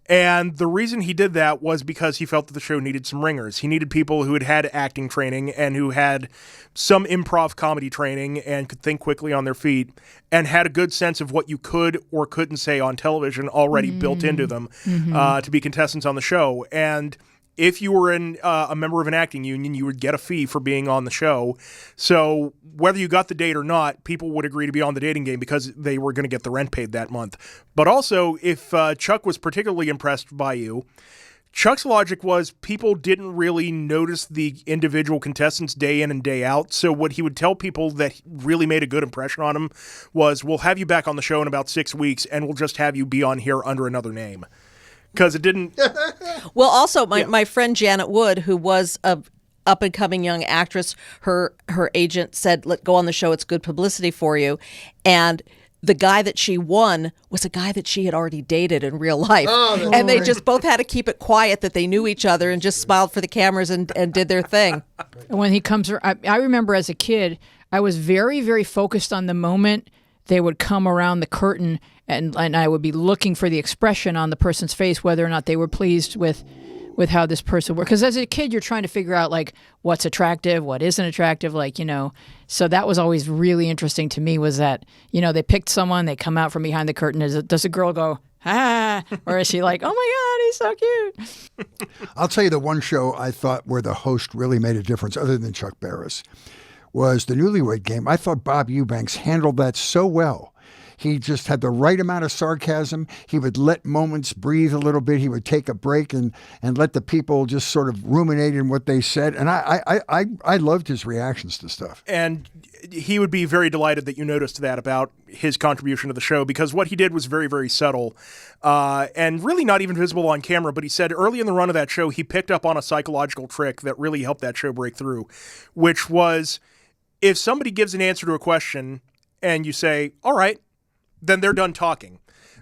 And the reason he did that was because he felt that the show needed some ringers. He needed people who had had acting training and who had some improv comedy training and could think quickly on their feet and had a good sense of what you could or couldn't say on television already built into them to be contestants on the show. And if you were a member of an acting union, you would get a fee for being on the show. So whether you got the date or not, people would agree to be on the dating game because they were going to get the rent paid that month. But also, if Chuck was particularly impressed by you, Chuck's logic was people didn't really notice the individual contestants day in and day out. So what he would tell people that really made a good impression on him was, we'll have you back on the show in about 6 weeks, and we'll just have you be on here under another name. Because it didn't... Well, also, my friend Janet Wood, who was a up-and-coming young actress, her agent said, go on the show, it's good publicity for you. And the guy that she won was a guy that she had already dated in real life. Oh, and they just both had to keep it quiet that they knew each other and just smiled for the cameras and did their thing. And when he comes, I remember as a kid, I was very, very focused on the moment they would come around the curtain, and I would be looking for the expression on the person's face, whether or not they were pleased with how this person worked. Because as a kid, you're trying to figure out, like, what's attractive, what isn't attractive, like, So that was always really interesting to me, was that, they picked someone, they come out from behind the curtain. Does a girl go, ah? Or is she like, oh my God, he's so cute? I'll tell you the one show I thought where the host really made a difference, other than Chuck Barris, was the Newlywed Game. I thought Bob Eubanks handled that so well. He just had the right amount of sarcasm. He would let moments breathe a little bit. He would take a break and let the people just sort of ruminate in what they said. And I loved his reactions to stuff. And he would be very delighted that you noticed that about his contribution to the show, because what he did was very, very subtle and really not even visible on camera. But he said early in the run of that show, he picked up on a psychological trick that really helped that show break through, which was, if somebody gives an answer to a question and you say, all right, then they're done talking.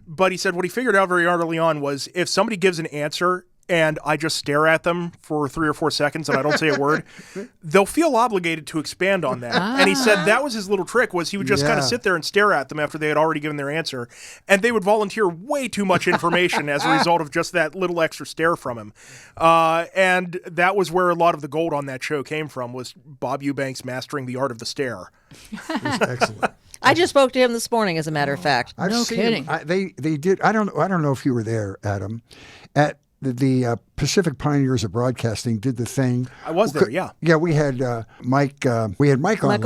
But he said what he figured out very early on was, if somebody gives an answer and I just stare at them for 3 or 4 seconds and I don't say a word, they'll feel obligated to expand on that. And he said that was his little trick, was he would just kind of sit there and stare at them after they had already given their answer, and they would volunteer way too much information as a result of just that little extra stare from him. And that was where a lot of the gold on that show came from, was Bob Eubanks mastering the art of the stare. It was excellent. I just spoke to him this morning, as a matter of fact. No kidding. They did. I don't know if you were there, Adam, at the Pacific Pioneers of Broadcasting did the thing. I was there, yeah. Yeah, we had Mike. We had Mike on.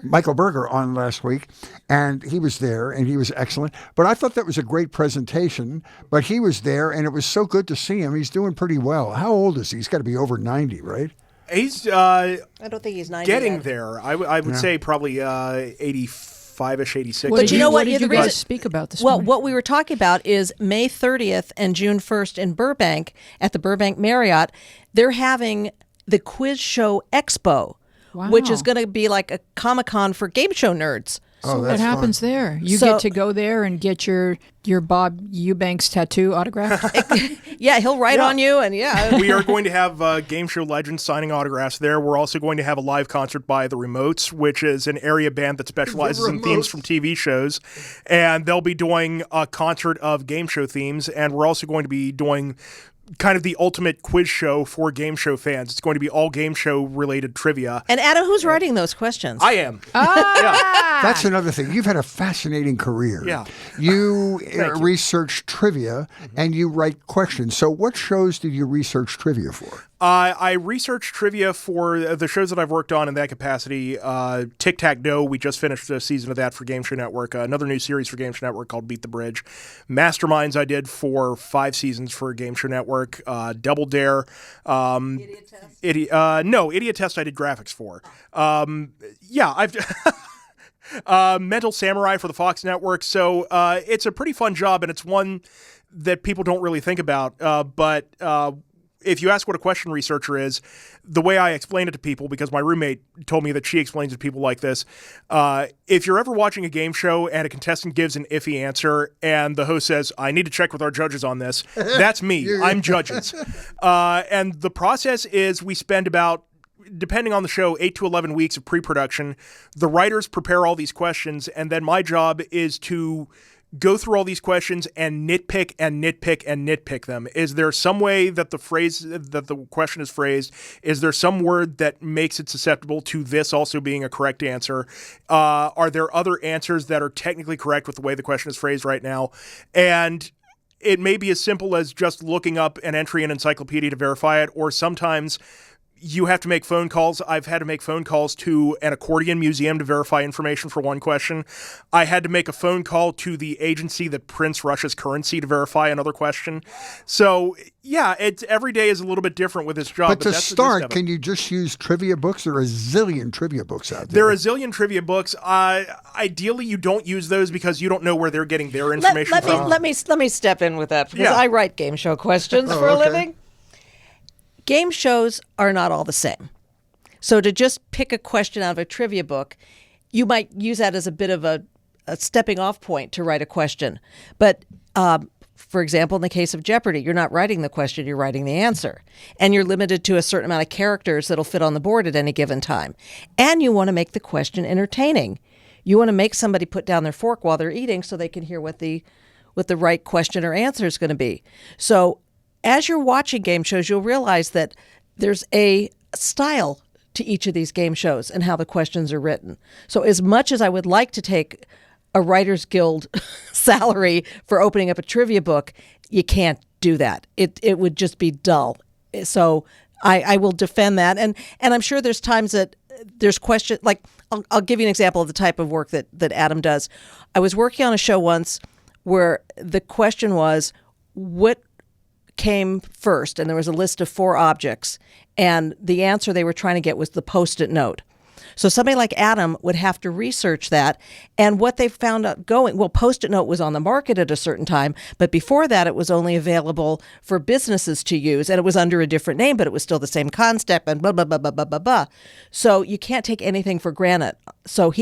Michael Berger on last week, and he was there, and he was excellent. But I thought that was a great presentation. But he was there, and it was so good to see him. He's doing pretty well. How old is he? He's got to be over 90, right? He's. I don't think he's 90 getting yet. there. I would say probably 85-ish, 86. What But you know what? did you The guys reason- speak about this Well, morning? what we were talking about is May 30th and June 1st in Burbank at the Burbank Marriott. They're having the Quiz Show Expo, which is going to be like a Comic-Con for game show nerds. Oh, What that's happens fun. there? You So- get to go there and get your Bob Eubanks tattoo autographed? Yeah, he'll write on you, and We are going to have game show legends signing autographs there. We're also going to have a live concert by The Remotes, which is an area band that specializes in themes from TV shows. And they'll be doing a concert of game show themes. And we're also going to be doing kind of the ultimate quiz show for game show fans. It's going to be all game show related trivia. And Adam, who's writing those questions? I am. That's another thing. You've had a fascinating career. Yeah. You you. research trivia and you write questions. So what shows did you research trivia for? I researched trivia for the shows that I've worked on in that capacity. Tic-Tac-Doe, we just finished a season of that for Game Show Network. Another new series for Game Show Network called Beat the Bridge. Masterminds I did for 5 seasons for Game Show Network. Double Dare. Idiot Test? No, Idiot Test I did graphics for. I've... Mental Samurai for the Fox Network. So it's a pretty fun job, and it's one that people don't really think about. But if you ask what a question researcher is, the way I explain it to people, because my roommate told me that she explains it to people like this, if you're ever watching a game show and a contestant gives an iffy answer and the host says, I need to check with our judges on this, that's me. I'm judges. And the process is we spend about, depending on the show, 8 to 11 weeks of pre-production. The writers prepare all these questions, and then my job is to go through all these questions and nitpick and nitpick and nitpick them. Is there some way that the question is phrased? Is there some word that makes it susceptible to this also being a correct answer? Are there other answers that are technically correct with the way the question is phrased right now? And it may be as simple as just looking up an entry in encyclopedia to verify it, or sometimes you have to make phone calls. I've had to make phone calls to an accordion museum to verify information for one question. I had to make a phone call to the agency that prints Russia's currency to verify another question. So, yeah, every day is a little bit different with this job. But to that's the gist start, of it. can you just use trivia books? There are a zillion trivia books out there. There are a zillion trivia books. Ideally, you don't use those because you don't know where they're getting their information from. Let me step in with that, because Yeah. I write game show questions for a okay. living. Game shows are not all the same. So to just pick a question out of a trivia book, you might use that as a bit of a stepping off point to write a question. But for example, in the case of Jeopardy, you're not writing the question, you're writing the answer. And you're limited to a certain amount of characters that'll fit on the board at any given time. And you want to make the question entertaining. You want to make somebody put down their fork while they're eating so they can hear what the right question or answer is going to be. So as you're watching game shows, you'll realize that there's a style to each of these game shows and how the questions are written. So as much as I would like to take a Writers Guild salary for opening up a trivia book, you can't do that. It would just be dull. So I will defend that. And I'm sure there's times that there's questions, like I'll give you an example of the type of work that Adam does. I was working on a show once where the question was, what came first? And there was a list of 4 objects. And the answer they were trying to get was the Post-it note. So somebody like Adam would have to research that. And what they found out Post-it Note was on the market at a certain time, but before that, it was only available for businesses to use, and it was under a different name, but it was still the same concept and blah, blah, blah, blah, blah, blah, blah. So you can't take anything for granted. So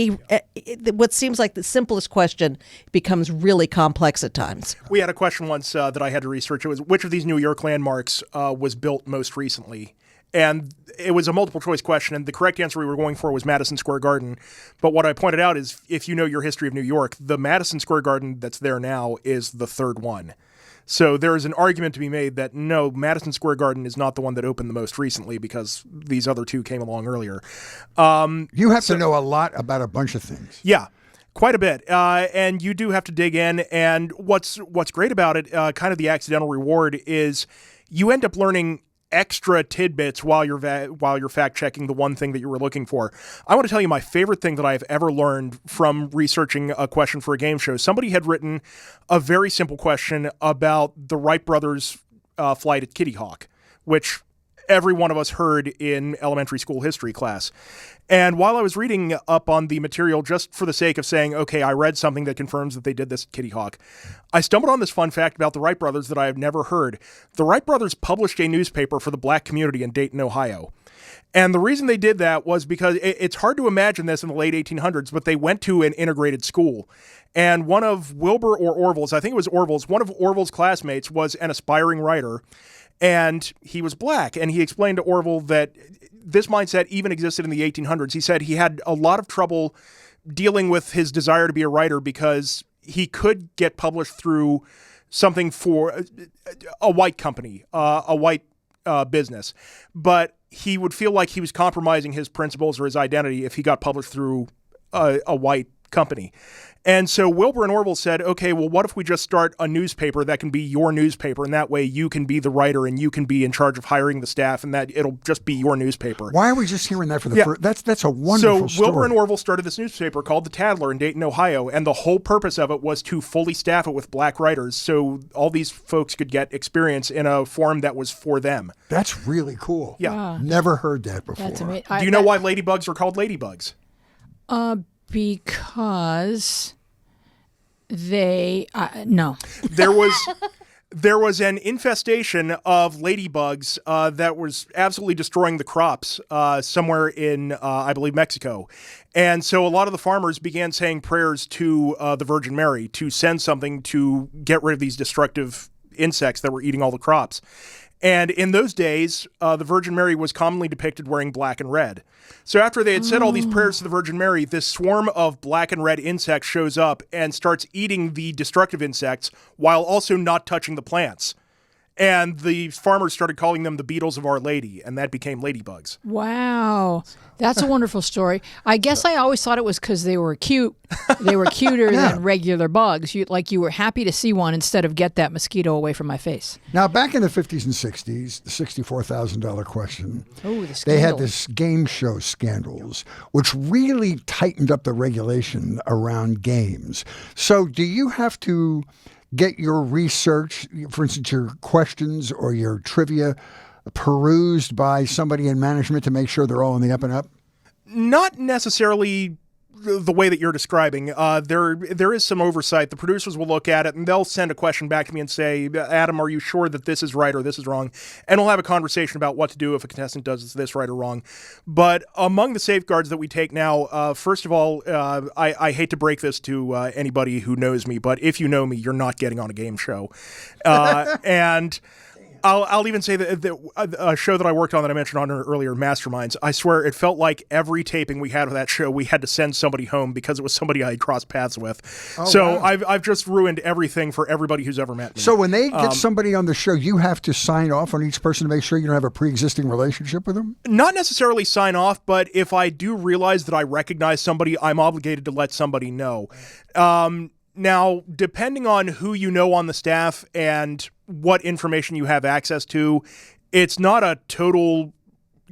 what seems like the simplest question becomes really complex at times. We had a question once that I had to research. It was, which of these New York landmarks was built most recently? And it was a multiple choice question, and the correct answer we were going for was Madison Square Garden. But what I pointed out is, if you know your history of New York, the Madison Square Garden that's there now is the third one. So there is an argument to be made that no, Madison Square Garden is not the one that opened the most recently, because these other two came along earlier. You have to know a lot about a bunch of things. Yeah. Quite a bit, and you do have to dig in. And what's great about it, kind of the accidental reward, is you end up learning extra tidbits while you're fact checking the one thing that you were looking for. I want to tell you my favorite thing that I've ever learned from researching a question for a game show. Somebody had written a very simple question about the Wright brothers' flight at Kitty Hawk, which every one of us heard in elementary school history class. And while I was reading up on the material, just for the sake of saying, okay, I read something that confirms that they did this at Kitty Hawk, I stumbled on this fun fact about the Wright brothers that I have never heard. The Wright brothers published a newspaper for the black community in Dayton, Ohio. And the reason they did that was because it's hard to imagine this in the late 1800s, but they went to an integrated school. And one of Wilbur or Orville's, I think it was Orville's, one of Orville's classmates was an aspiring writer. And he was black, and he explained to Orville that this mindset even existed in the 1800s. He said he had a lot of trouble dealing with his desire to be a writer because he could get published through something for a white company, a white business, but he would feel like he was compromising his principles or his identity if he got published through a white company. And so Wilbur and Orville said, okay, well, what if we just start a newspaper that can be your newspaper, and that way you can be the writer and you can be in charge of hiring the staff, and that it'll just be your newspaper. Why are we just hearing that for the first? That's a wonderful story. So Wilbur and Orville started this newspaper called The Tattler in Dayton, Ohio, and the whole purpose of it was to fully staff it with black writers so all these folks could get experience in a form that was for them. That's really cool. Yeah. Wow. Never heard that before. That's amazing. Do you know why ladybugs are called ladybugs? Because they no. There was an infestation of ladybugs that was absolutely destroying the crops somewhere in, I believe, Mexico. And so a lot of the farmers began saying prayers to the Virgin Mary to send something to get rid of these destructive insects that were eating all the crops. And in those days, the Virgin Mary was commonly depicted wearing black and red. So after they had said all these prayers to the Virgin Mary, this swarm of black and red insects shows up and starts eating the destructive insects while also not touching the plants. And the farmers started calling them the beetles of Our Lady, and that became ladybugs. Wow. That's a wonderful story. I guess I always thought it was because they were cute. They were cuter than regular bugs. You were happy to see one instead of get that mosquito away from my face. Now, back in the 50s and 60s, the $64,000 question, Oh, the they had scandal. this game show scandals, which really tightened up the regulation around games. So do you have to get your research, for instance, your questions or your trivia, perused by somebody in management to make sure they're all on the up and up? Not necessarily the way that you're describing. There is some oversight. The producers will look at it and they'll send a question back to me and say, Adam, are you sure that this is right or this is wrong? And we'll have a conversation about what to do if a contestant does this right or wrong. But among the safeguards that we take now, first of all, I hate to break this to anybody who knows me, but if you know me, you're not getting on a game show. And I'll even say that a show that I worked on that I mentioned on earlier, Masterminds, I swear it felt like every taping we had of that show, we had to send somebody home because it was somebody I had crossed paths with. Oh, so wow. I've just ruined everything for everybody who's ever met me. So when they get somebody on the show, you have to sign off on each person to make sure you don't have a pre-existing relationship with them? Not necessarily sign off, but if I do realize that I recognize somebody, I'm obligated to let somebody know. Now, depending on who you know on the staff and what information you have access to, it's not a total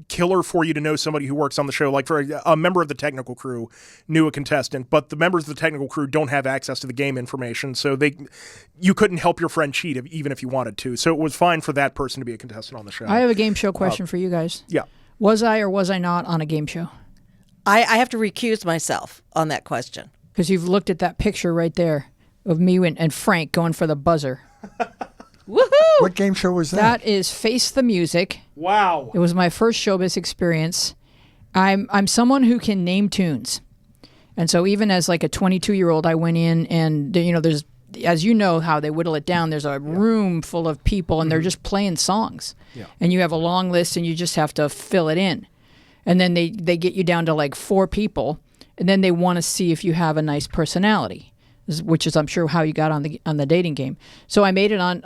killer for you to know somebody who works on the show. Like for a member of the technical crew knew a contestant, but the members of the technical crew don't have access to the game information, so you couldn't help your friend cheat even if you wanted to. So it was fine for that person to be a contestant on the show. I have a game show question for you guys. Yeah. Was I or was I not on a game show? I have to recuse myself on that question. Because you've looked at that picture right there of me and Frank going for the buzzer. Woohoo! What game show was that? That is Face the Music. Wow. It was my first showbiz experience. I'm someone who can name tunes. And so even as like a 22-year-old, I went in and, there's, as you know how they whittle it down, there's a room full of people and they're just playing songs. Yeah. And you have a long list and you just have to fill it in. And then they get you down to like 4 people. And then they want to see if you have a nice personality, which is, I'm sure, how you got on the dating game. So I made it on.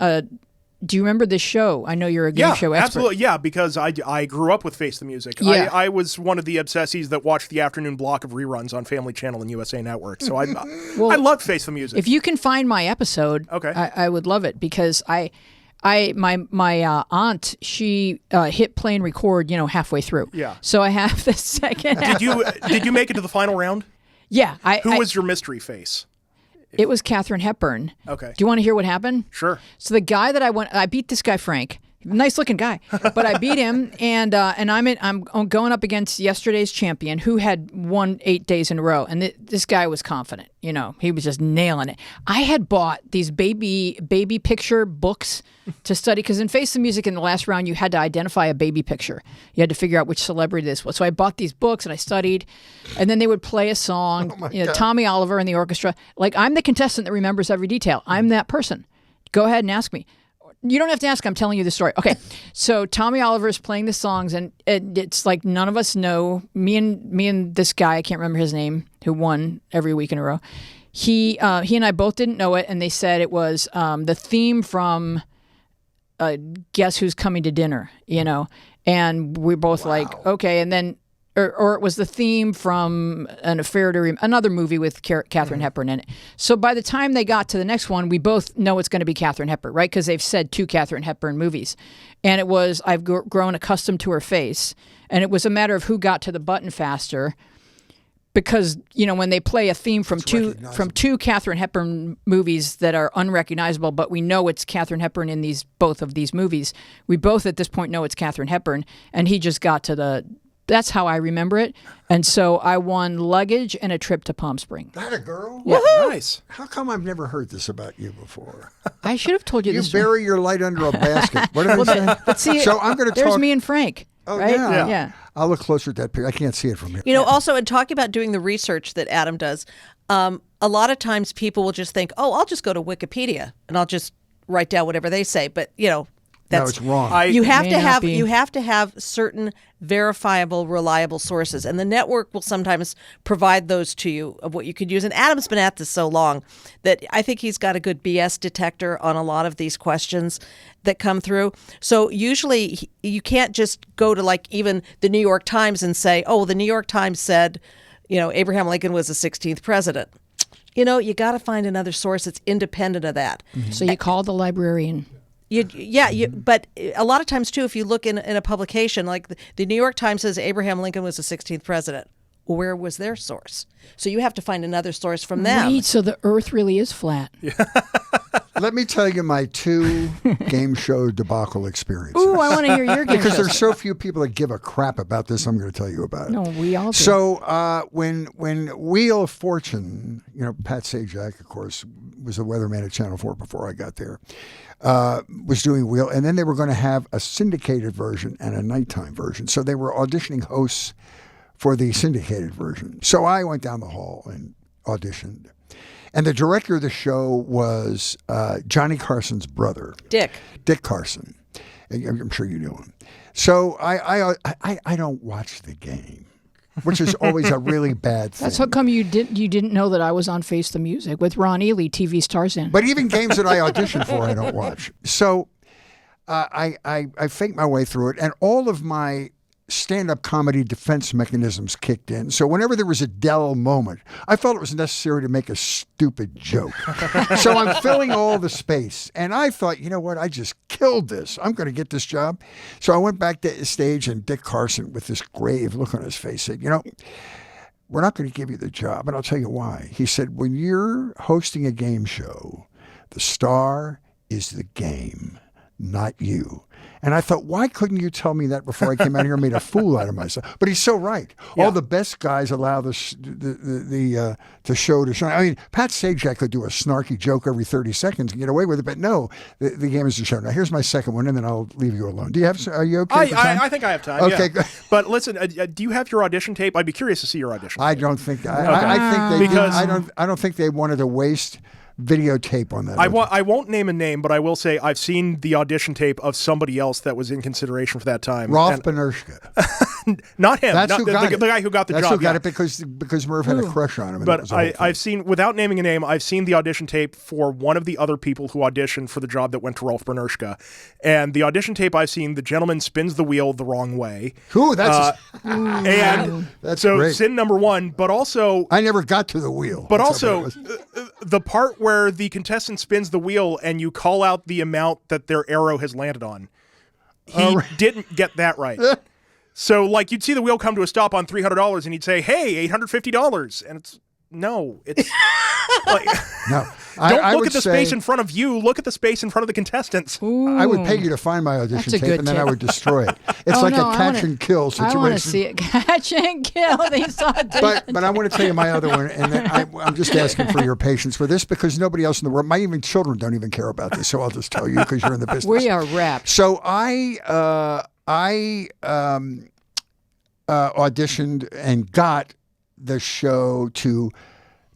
Do you remember this show? I know you're a game show expert. Absolutely. Yeah, because I grew up with Face the Music. Yeah. I was one of the obsessies that watched the afternoon block of reruns on Family Channel and USA Network. So I loved Face the Music. If you can find my episode, okay. I would love it because my aunt, she hit play and record, halfway through. Yeah. So I have the second. Did you make it to the final round? Yeah. Who was your mystery face? It was Katharine Hepburn. Okay. Do you want to hear what happened? Sure. So the guy that I beat this guy, Frank. Nice looking guy, but I beat him, and I'm going up against yesterday's champion who had won 8 days in a row, and this guy was confident. He was just nailing it. I had bought these baby picture books to study because in Face the Music in the last round you had to identify a baby picture. You had to figure out which celebrity this was. So I bought these books and I studied, and then they would play a song. Tommy Oliver and the orchestra. Like I'm the contestant that remembers every detail. I'm that person. Go ahead and ask me. You don't have to ask. I'm telling you the story. Okay. So Tommy Oliver is playing the songs, and it's like none of us know. Me and this guy, I can't remember his name, who won every week in a row. He and I both didn't know it, and they said it was the theme from Guess Who's Coming to Dinner, And we're both like, okay. And then, or it was the theme from An Affair to another movie with Katharine Hepburn in it. So by the time they got to the next one, we both know it's going to be Katharine Hepburn, right? Because they've said 2 Katharine Hepburn movies. And it was, I've grown accustomed to her face. And it was a matter of who got to the button faster. Because, when they play a theme from two Katharine Hepburn movies that are unrecognizable, but we know it's Katharine Hepburn in both of these movies, we both at this point know it's Katharine Hepburn. And he just got to that's how I remember it. And so I won luggage and a trip to Palm Springs. That a girl? Yeah. Nice. How come I've never heard this about you before? I should have told you this. You bury your light under a basket. What did I say? But see, so I'm going to there's talk. me and Frank. Oh, right? yeah. I'll look closer at that picture. I can't see it from here. Also in talking about doing the research that Adam does, a lot of times people will just think, oh, I'll just go to Wikipedia and I'll just write down whatever they say. But, that's it's wrong. You have to have certain verifiable, reliable sources, and the network will sometimes provide those to you of what you could use. And Adam's been at this so long that I think he's got a good BS detector on a lot of these questions that come through. So usually you can't just go to like even the New York Times and say, oh, the New York Times said, Abraham Lincoln was the 16th president. You got to find another source that's independent of that. Mm-hmm. So you call the librarian. But a lot of times, too, if you look in a publication, like the New York Times says Abraham Lincoln was the 16th president. Well, where was their source? So you have to find another source from them. Wait, so the earth really is flat. Let me tell you my 2 game show debacle experiences. Ooh, I want to hear your game Because shows. there's so few people that give a crap about this, I'm going to tell you about it. No, we all do. So when Wheel of Fortune, Pat Sajak, of course, was the weatherman at Channel 4 before I got there, was doing Wheel, and then they were going to have a syndicated version and a nighttime version. So they were auditioning hosts for the syndicated version. So I went down the hall and auditioned. And the director of the show was Johnny Carson's brother. Dick Carson. I'm sure you knew him. So I don't watch the game, which is always a really bad thing. That's how come you didn't know that I was on Face the Music with Ron Ely, TV's Tarzan. But even games that I audition for, I don't watch. So I faked my way through it, and all of my stand-up comedy defense mechanisms kicked in. So whenever there was a dull moment, I felt it was necessary to make a stupid joke. So I'm filling all the space. And I thought, you know what? I just killed this. I'm going to get this job. So I went back to the stage, and Dick Carson, with this grave look on his face, said, we're not going to give you the job. And I'll tell you why. He said, when you're hosting a game show, the star is the game, not you. And I thought, why couldn't you tell me that before I came out here and made a fool out of myself? But he's so right. All the best guys allow the show to shine. I mean, Pat Sajak could do a snarky joke every 30 seconds and get away with it, but no, the game is the show. Now, here's my second one, and then I'll leave you alone. Are you okay? I think I have time. Okay, yeah. But listen, do you have your audition tape? I'd be curious to see your audition. I don't think I think they did. I don't think they wanted to waste videotape on that. I won't name a name, but I will say I've seen the audition tape of somebody else that was in consideration for that time. Rolf Benershka. Not him. That's not who got it. The guy who got the job. That's who got it because Merv had a crush on him. But I've seen, without naming a name, I've seen the audition tape for one of the other people who auditioned for the job that went to Rolf Benershka. And the audition tape I've seen, the gentleman spins the wheel the wrong way. That's so great. Sin number one, but also... I never got to the wheel. But also, the part where the contestant spins the wheel and you call out the amount that their arrow has landed on, he didn't get that right. So, like, you'd see the wheel come to a stop on $300, and he'd say, "Hey, $850," and it's like, no. Don't look at the space in front of you. Look at the space in front of the contestants. I would pay you to find my audition tape, and then I would destroy it. It's like a catch and kill situation. I want to see it catch and kill these auditions. But I want to tell you my other one, and I'm just asking for your patience for this because nobody else in the world, even children, don't even care about this. So I'll just tell you because you're in the business. We are wrapped. So I auditioned and got the show to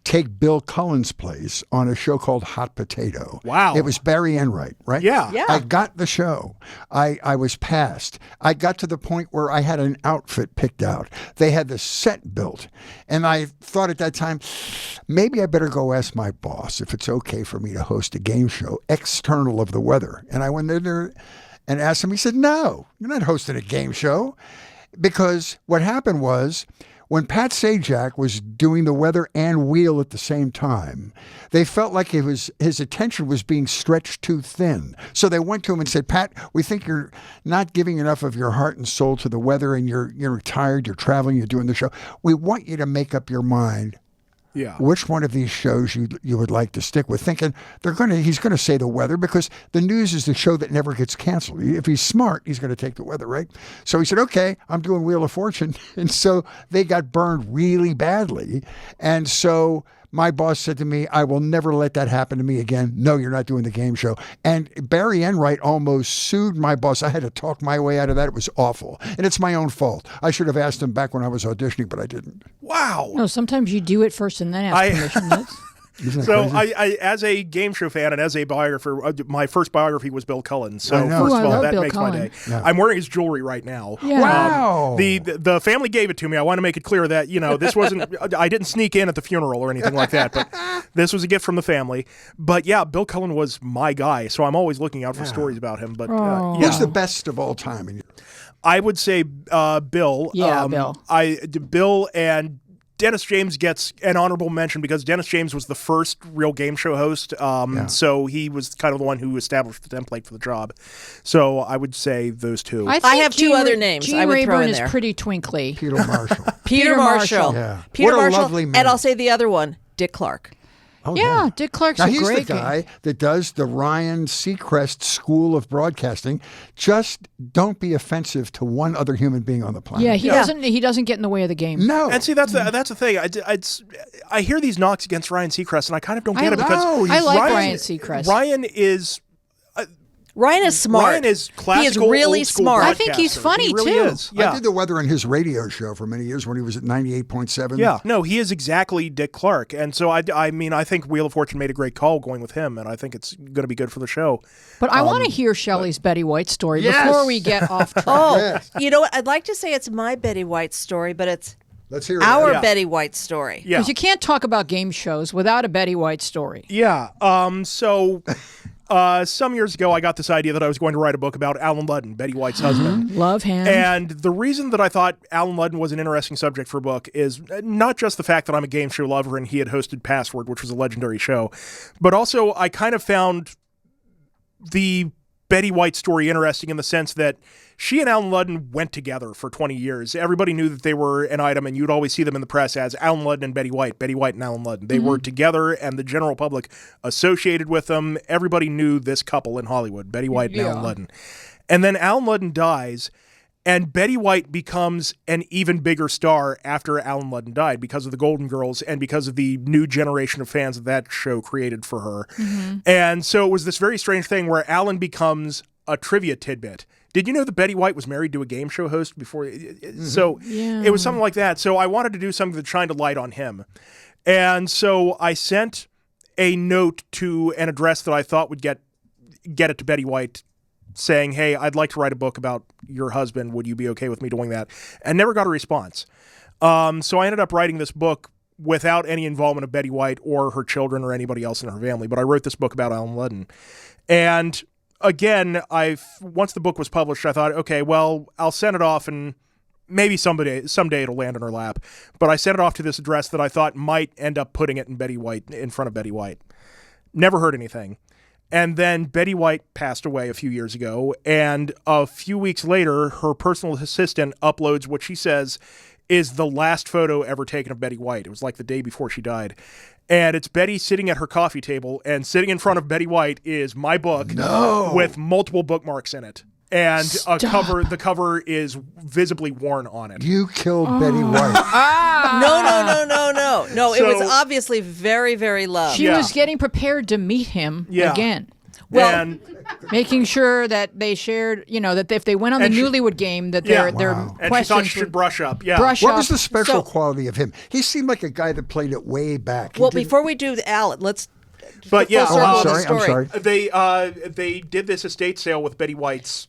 take Bill Cullen's place on a show called Hot Potato. Wow. It was Barry Enright, right? Yeah. I got the show. I was passed. I got to the point where I had an outfit picked out. They had the set built. And I thought at that time, maybe I better go ask my boss if it's okay for me to host a game show external of the weather. And I went in there and asked him. He said, "No, you're not hosting a game show." Because what happened was, when Pat Sajak was doing the weather and wheel at the same time, they felt like his attention was being stretched too thin. So they went to him and said, "Pat, we think you're not giving enough of your heart and soul to the weather, and you're tired, you're traveling, you're doing the show. We want you to make up your mind which one of these shows you would like to stick with," thinking he's gonna say the weather because the news is the show that never gets canceled. If he's smart, he's gonna take the weather, right? So he said, "Okay, I'm doing Wheel of Fortune." And so they got burned really badly. And so my boss said to me, "I will never let that happen to me again. No, you're not doing the game show." And Barry Enright almost sued my boss. I had to talk my way out of that. It was awful. And it's my own fault. I should have asked him back when I was auditioning, but I didn't. Wow. No, sometimes you do it first and then ask permission. So I, as a game show fan and as a biographer, my first biography was Bill Cullen. So first of all, that makes my day. Yeah. I'm wearing his jewelry right now. Yeah. Wow. The family gave it to me. I want to make it clear that this wasn't. I didn't sneak in at the funeral or anything like that. But this was a gift from the family. But yeah, Bill Cullen was my guy. So I'm always looking out for stories about him. But who's the best of all time? I would say Bill. Yeah, Bill. Bill and Dennis James gets an honorable mention because Dennis James was the first real game show host. So he was kind of the one who established the template for the job. So I would say those two. I have two other names Gene I would Rayburn throw in is there. pretty twinkly. Peter Marshall. Peter Marshall. Yeah. Peter What a Marshall. lovely man. And I'll say the other one, Dick Clark. Oh, Yeah, Dick Clark's now, a he's great the guy that does the Ryan Seacrest School of Broadcasting. Just don't be offensive to one other human being on the planet. Yeah, he doesn't get in the way of the game. No. And see, that's the thing. I hear these knocks against Ryan Seacrest, and I kind of don't get it because I like Ryan Seacrest. Ryan is smart. Ryan is classical, he is really old school smart. I think he's funny, he really too. Is. Yeah. I did the weather on his radio show for many years when he was at 98.7. Yeah, no, he is exactly Dick Clark. And so, I mean, I think Wheel of Fortune made a great call going with him, and I think it's going to be good for the show. But I want to hear Shelley's Betty White story Yes. before we get off track. Yes. You know what? I'd like to say it's my Betty White story, but it's Let's hear our it. Betty White story. Yeah. Because you can't talk about game shows without a Betty White story. Yeah. Some years ago, I got this idea that I was going to write a book about Alan Ludden, Betty White's husband. Love him. And the reason that I thought Alan Ludden was an interesting subject for a book is not just the fact that I'm a game show lover and he had hosted Password, which was a legendary show, but also I kind of found the Betty White story interesting in the sense that she and Alan Ludden went together for 20 years. Everybody knew that they were an item, and you'd always see them in the press as Alan Ludden and Betty White and Alan Ludden. They were together, and the general public associated with them. Everybody knew this couple in Hollywood, Betty White and Alan Ludden. And then Alan Ludden dies, and Betty White becomes an even bigger star after Alan Ludden died because of the Golden Girls and because of the new generation of fans that show created for her. And so it was this very strange thing where Alan becomes a trivia tidbit. Did you know that Betty White was married to a game show host before? So it was something like that. So I wanted to do something that shined a light on him. And so I sent a note to an address that I thought would get it to Betty White, saying, hey, I'd like to write a book about your husband. Would you be okay with me doing that? And never got a response. So I ended up writing this book without any involvement of Betty White or her children or anybody else in her family. But I wrote this book about Alan Ludden. And again, once the book was published, I thought, okay, well, I'll send it off and maybe someday it'll land in her lap. But I sent it off to this address that I thought might end up putting it in front of Betty White. Never heard anything. And then Betty White passed away a few years ago, and a few weeks later, her personal assistant uploads what she says is the last photo ever taken of Betty White. It was like the day before she died. And it's Betty sitting at her coffee table, and sitting in front of Betty White is my book with multiple bookmarks in it. And the cover is visibly worn on it. You killed Betty White. No, it was obviously very, very loved. She was getting prepared to meet him again. Well, making sure that they shared, that if they went on the Newlywed game, that their and questions she thought she should brush up. Yeah. What was the special quality of him? He seemed like a guy that played it way back. Well, before we do Alan, let's. But yeah, I'm sorry. They did this estate sale with Betty White's.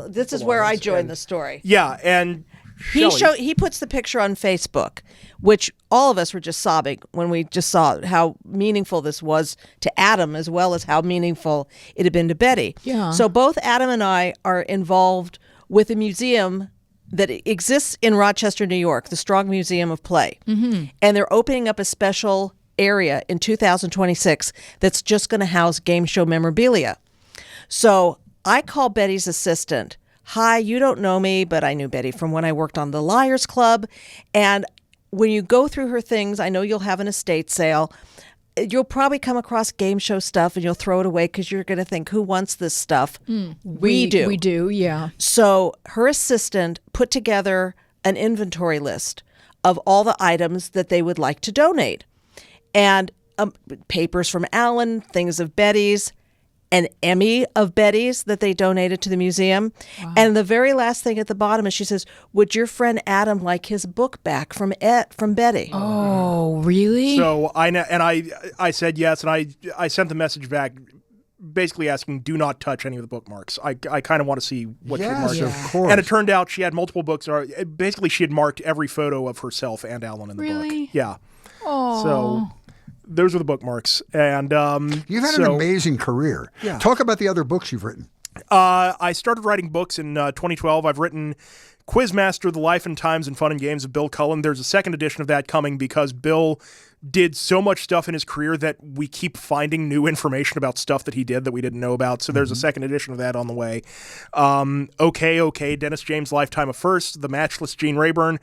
This is where I joined the story. Yeah, and he puts the picture on Facebook, which all of us were just sobbing when we just saw how meaningful this was to Adam as well as how meaningful it had been to Betty. Yeah. So both Adam and I are involved with a museum that exists in Rochester, New York, the Strong Museum of Play, and they're opening up a special area in 2026 that's just going to house game show memorabilia. So I call Betty's assistant. Hi, you don't know me, but I knew Betty from when I worked on the Liars Club. And when you go through her things, I know you'll have an estate sale. You'll probably come across game show stuff and you'll throw it away because you're going to think, who wants this stuff? We do. We do, yeah. So her assistant put together an inventory list of all the items that they would like to donate. And papers from Alan, things of Betty's, an Emmy of Betty's that they donated to the museum. Wow. And the very last thing at the bottom is she says, would your friend Adam like his book back from Betty? Oh, really? So I said yes, and I sent the message back basically asking, do not touch any of the bookmarks. I kind of want to see what she marked. Yes, of course. And it turned out she had multiple books. Basically, she had marked every photo of herself and Alan in the book. Yeah. Oh. So those are the bookmarks. And you've had an amazing career. Yeah. Talk about the other books you've written. I started writing books in 2012. I've written Quizmaster, The Life and Times and Fun and Games of Bill Cullen. There's a second edition of that coming because Bill did so much stuff in his career that we keep finding new information about stuff that he did that we didn't know about. So there's a second edition of that on the way. Okay, Dennis James' Lifetime of First, The Matchless Gene Rayburn.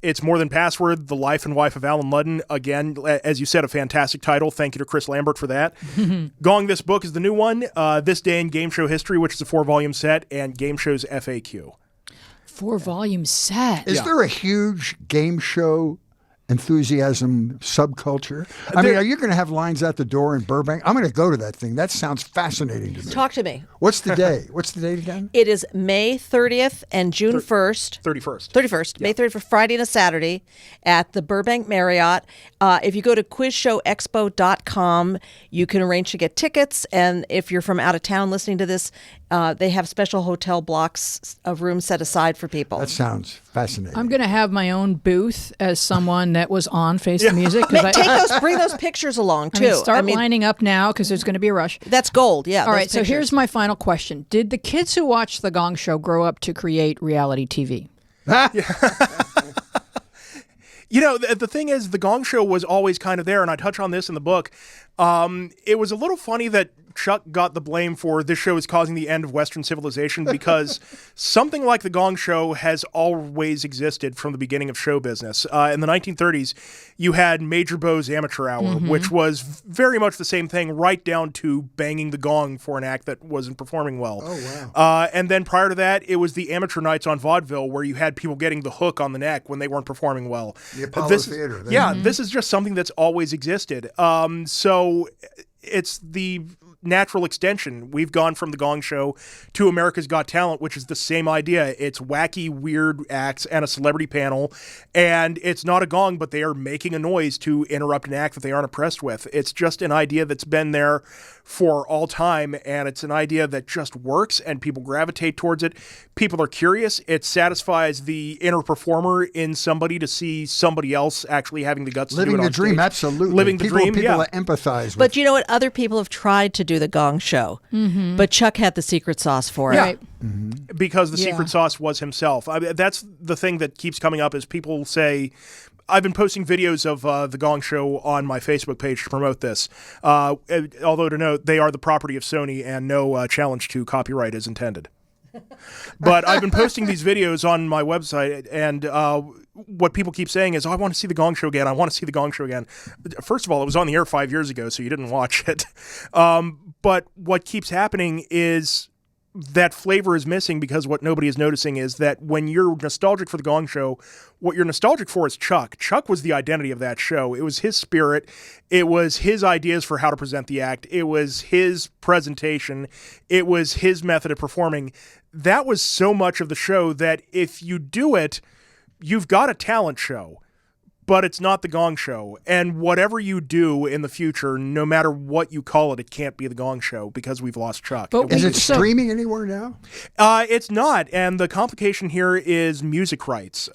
It's More Than Password, The Life and Wife of Alan Ludden. Again, as you said, a fantastic title. Thank you to Chris Lambert for that. Gong This Book is the new one. This Day in Game Show History, which is a 4-volume set, and Game Show's FAQ. 4-volume set. Is there a huge game show enthusiasm subculture? I mean, are you going to have lines at the door in Burbank? I'm going to go to that thing. That sounds fascinating to me. Talk to me. What's the day? What's the date again? It is May 30th and June 1st. 31st. May 31st, Friday and a Saturday at the Burbank Marriott. If you go to quizshowexpo.com, you can arrange to get tickets. And if you're from out of town listening to this, they have special hotel blocks of rooms set aside for people. That sounds fascinating. I'm going to have my own booth as someone that was on Face the Music. Bring those pictures along, too. Start lining up now because there's going to be a rush. That's gold, yeah. All right, so here's my final question. Did the kids who watch The Gong Show grow up to create reality TV? You know, the thing is, The Gong Show was always kind of there, and I touch on this in the book. It was a little funny that Chuck got the blame for this show is causing the end of Western civilization because something like the Gong Show has always existed from the beginning of show business. In the 1930s, you had Major Beau's Amateur Hour, which was very much the same thing, right down to banging the gong for an act that wasn't performing well. Oh, wow. And then prior to that, it was the amateur nights on vaudeville where you had people getting the hook on the neck when they weren't performing well. The Apollo Theater. This is just something that's always existed. So it's the natural extension. We've gone from the Gong Show to America's Got Talent, which is the same idea. It's wacky, weird acts and a celebrity panel, and it's not a gong, but they are making a noise to interrupt an act that they aren't impressed with. It's just an idea that's been there for all time, and it's an idea that just works, and people gravitate towards it. People are curious. It satisfies the inner performer in somebody to see somebody else actually having the guts to do it on Living the dream, stage. absolutely. Living the dream, people yeah. that empathize with. But you know what? Other people have tried to do the Gong Show, but Chuck had the secret sauce for it. Right. Because the secret sauce was himself. That's the thing that keeps coming up is people say, I've been posting videos of the Gong Show on my Facebook page to promote this. Although to note, they are the property of Sony and no challenge to copyright is intended. But I've been posting these videos on my website, and what people keep saying is, I want to see the Gong Show again. I want to see the Gong Show again. First of all, it was on the air 5 years ago, so you didn't watch it. But what keeps happening is that flavor is missing because what nobody is noticing is that when you're nostalgic for the Gong Show, what you're nostalgic for is Chuck. Chuck was the identity of that show. It was his spirit. It was his ideas for how to present the act. It was his presentation. It was his method of performing. That was so much of the show that if you do it, you've got a talent show. But it's not the Gong Show. And whatever you do in the future, no matter what you call it, it can't be the Gong Show because we've lost Chuck. But is it streaming anywhere now? It's not. And the complication here is music rights.